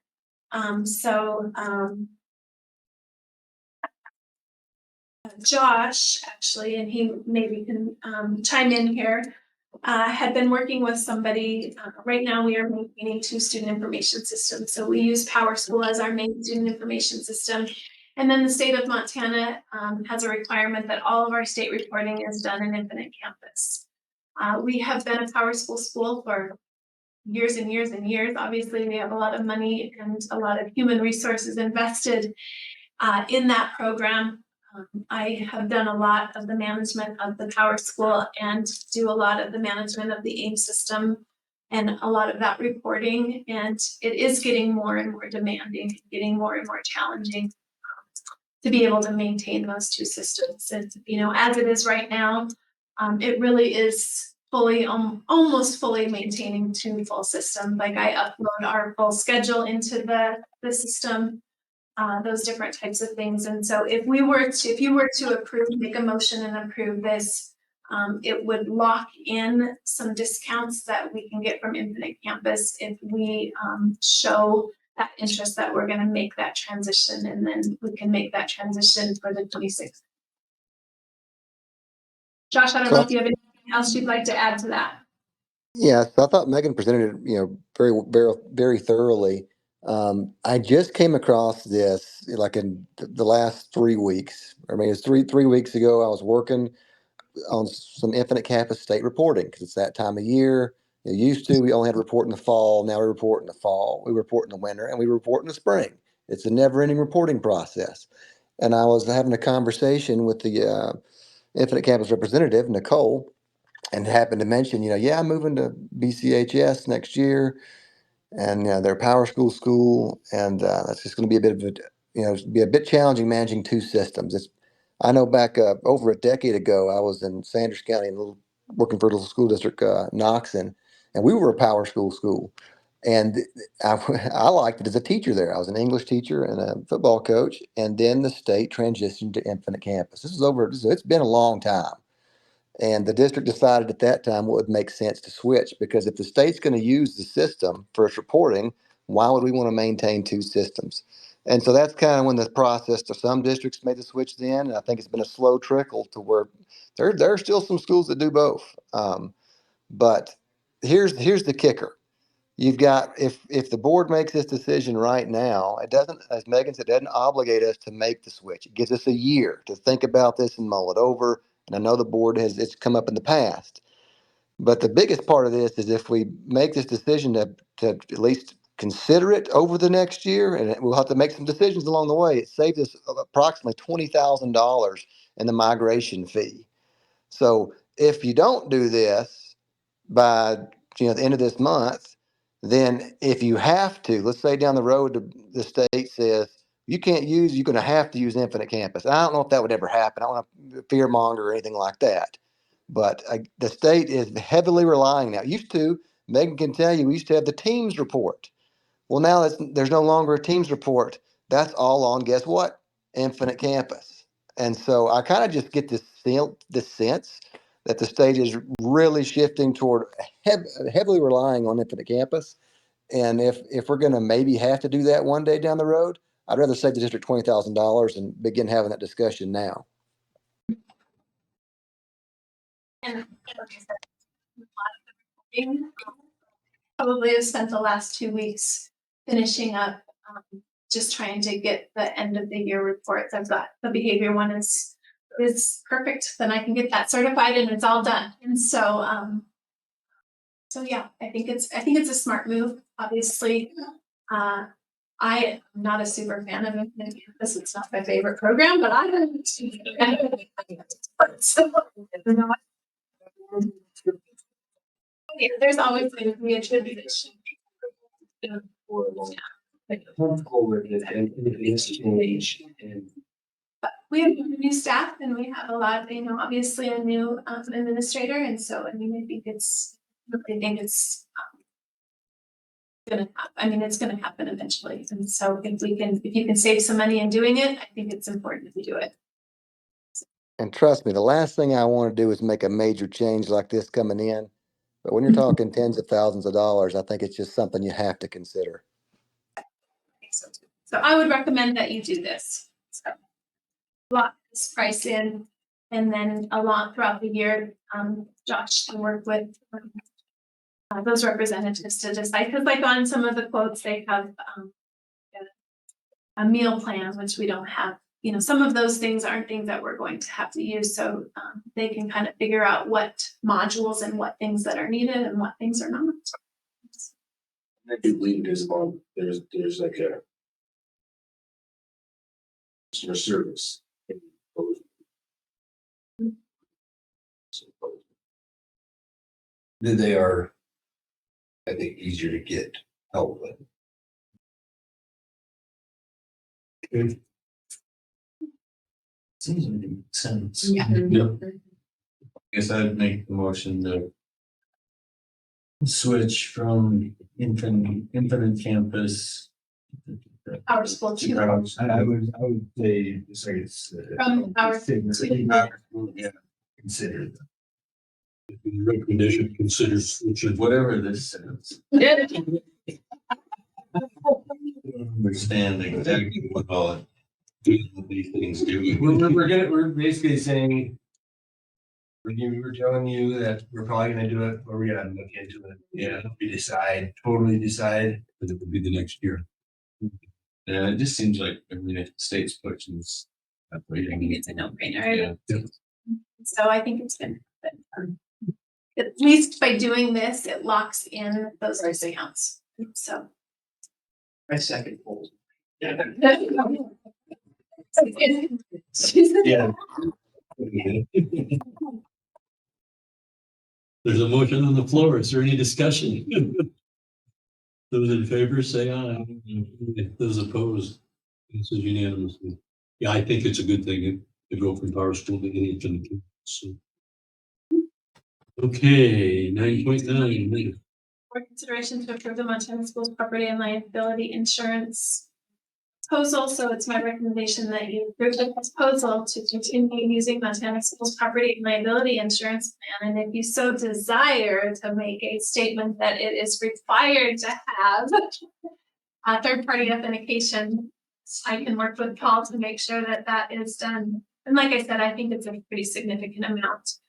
Josh, actually, and he maybe can chime in here, had been working with somebody. Right now, we are maintaining 2 student information systems. So we use PowerSchool as our main student information system. And then the state of Montana has a requirement that all of our state reporting is done in Infinite Campus. We have been a PowerSchool school for years and years and years. Obviously, we have a lot of money and a lot of human resources invested in that program. I have done a lot of the management of the Power School and do a lot of the management of the AIM system and a lot of that reporting. And it is getting more and more demanding, getting more and more challenging to be able to maintain those two systems. And, you know, as it is right now, it really is fully, almost fully maintaining two full systems. Like I upload our full schedule into the system, those different types of things. And so if you were to approve, make a motion and approve this, it would lock in some discounts that we can get from Infinite Campus if we show that interest that we're gonna make that transition, and then we can make that transition for the 26th. Josh, I don't know if you have anything else you'd like to add to that. Yeah, so I thought Megan presented it, very, very, very thoroughly. I just came across this like in the last 3 weeks. I mean, it's three weeks ago. I was working on some Infinite Campus state reporting because it's that time of year. It used to, we only had to report in the fall. Now we report in the fall, we report in the winter, and we report in the spring. It's a never-ending reporting process. And I was having a conversation with the Infinite Campus representative, Nicole, and happened to mention, yeah, I'm moving to BCHS next year, and they're a power school, and that's just going to be a bit of be a bit challenging managing two systems. I know back over a decade ago, I was in Sanders County and working for a little school district, Knoxon, and we were a power school. And I liked it as a teacher there. I was an English teacher and a football coach, and then the state transitioned to Infinite Campus. It's been a long time. And the district decided at that time what would make sense to switch, because if the state's going to use the system for its reporting, why would we want to maintain two systems? And so that's kind of when the process to some districts made the switch then. And I think it's been a slow trickle to where there are still some schools that do both. But here's the kicker. You've got, if the board makes this decision right now, it doesn't, as Megan said, it doesn't obligate us to make the switch. It gives us a year to think about this and mull it over. And I know the board it's come up in the past. But the biggest part of this is if we make this decision to at least consider it over the next year, and we'll have to make some decisions along the way, it saves us approximately $20,000 in the migration fee. So if you don't do this by the end of this month, then if you have to, let's say down the road, the state says you're going to have to use Infinite Campus. I don't know if that would ever happen. I don't want to fear monger or anything like that. But the state is heavily relying now. Used to, Megan can tell you, we used to have the Teams report. Well, now there's no longer a Teams report. That's all on, guess what? Infinite Campus. And so I kind of just get this sense that the state is really shifting toward heavily relying on Infinite Campus. And if we're going to maybe have to do that one day down the road, I'd rather save the district $20,000 and begin having that discussion now. And like I said, a lot of the reporting, probably have spent the last 2 weeks finishing up, just trying to get the end of the year reports. I've got the behavior one is perfect. Then I can get that certified and it's all done. And so, yeah, I think it's a smart move. Obviously, I am not a super fan of Infinite Campus. It's not my favorite program, but I don't. Yeah, there's always going to be a tribulation. Comfortable with it and it's changed and But we have new staff and we have a lot, obviously a new administrator, and so I think it's gonna happen eventually. And so if you can save some money in doing it, I think it's important to do it. And trust me, the last thing I want to do is make a major change like this coming in. But when you're talking tens of thousands of dollars, I think it's just something you have to consider. So I would recommend that you do this. So lock this price in, and then along throughout the year, Josh can work with those representatives to decide. Because like on some of the quotes, they have a meal plan, which we don't have. Some of those things aren't things that we're going to have to use. So they can kind of figure out what modules and what things that are needed and what things are not. I do believe there's one, there's like a customer service. They are, I think, easier to get help with. Seems to make sense. Yeah. Yep. Guess I'd make the motion to switch from infinite campus. Our school to- I would say, it's like it's. From our to- Yeah, consider that. The recommendation considers switching. Whatever this says. Understand exactly what all these things do. We're basically saying. We're telling you that we're probably gonna do it, or we're gonna look into it. Yeah, we totally decide. But it would be the next year. Yeah, it just seems like, I mean, if the state's pushing this. I think it's a no-brainer. Yeah. So I think it's been, at least by doing this, it locks in those discounts. So. My second poll. Yeah. There's a motion on the floor. Is there any discussion? Those in favor, say aye. Those opposed, this is unanimously. Yeah, I think it's a good thing to go from Power School to Infinite. So. Okay, 9.9. For consideration to approve the Montana Schools Property and Liability Insurance proposal, so it's my recommendation that you approve the proposal to continue using Montana Schools Property and Liability Insurance Plan. And if you so desire to make a statement that it is required to have a third-party authentication, I can work with Paul to make sure that that is done. And like I said, I think it's a pretty significant amount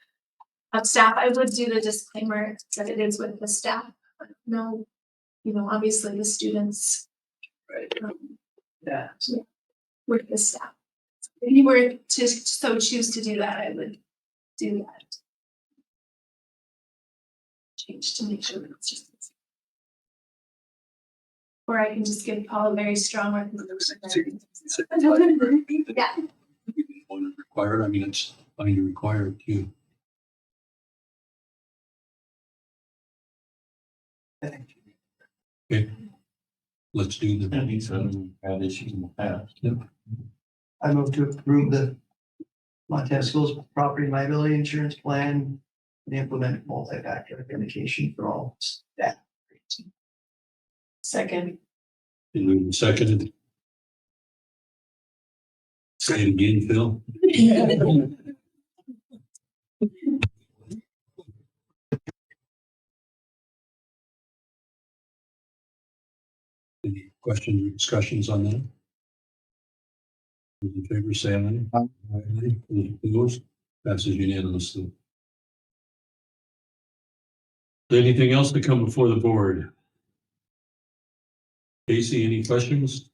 of staff. I would do the disclaimer that it is with the staff. But no, obviously the students. Yeah. With the staff. If you were to so choose to do that, I would do that. Change to make sure that it's just. Or I can just give Paul a very strong recommendation. Yeah. One required, I mean, it's fine to require it too. Okay. Let's do the. And he's had issues in the past. I move to approve the Montana Schools Property and Liability Insurance Plan and implement multi-factor authentication for all staff. Second. Been moved and seconded. Say it again, Phil. Any questions or discussions on that? Those in favor, say aye. Aye. Those opposed, passes unanimously. Anything else to come before the board? Casey, any questions?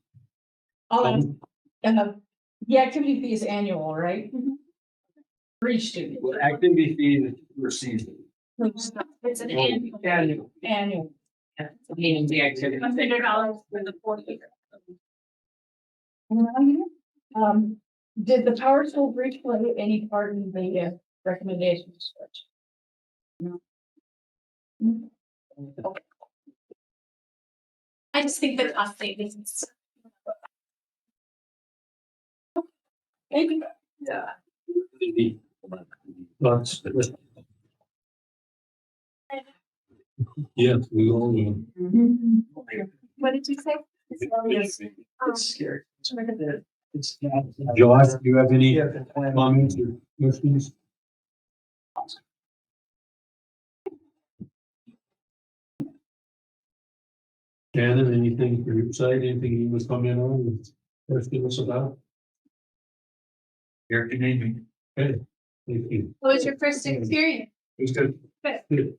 The activity fee is annual, right? For each student. Activity fee for season. It's an annual. Annual. Meaning the activity. $100 for the 4 year. Did the Power School Bridge play any part in the recommendations? No. Okay. I just think the cost savings. Thank you. Yeah. Thoughts? Yeah, we all will. What did you say? It's scary. It's. Josh, do you have any Yeah, the plan. comments or questions? Shannon, anything for your side, anything you was comment on, question us about? Here, you need me. Okay, thank you. What was your first experience? It was good. Good. Good.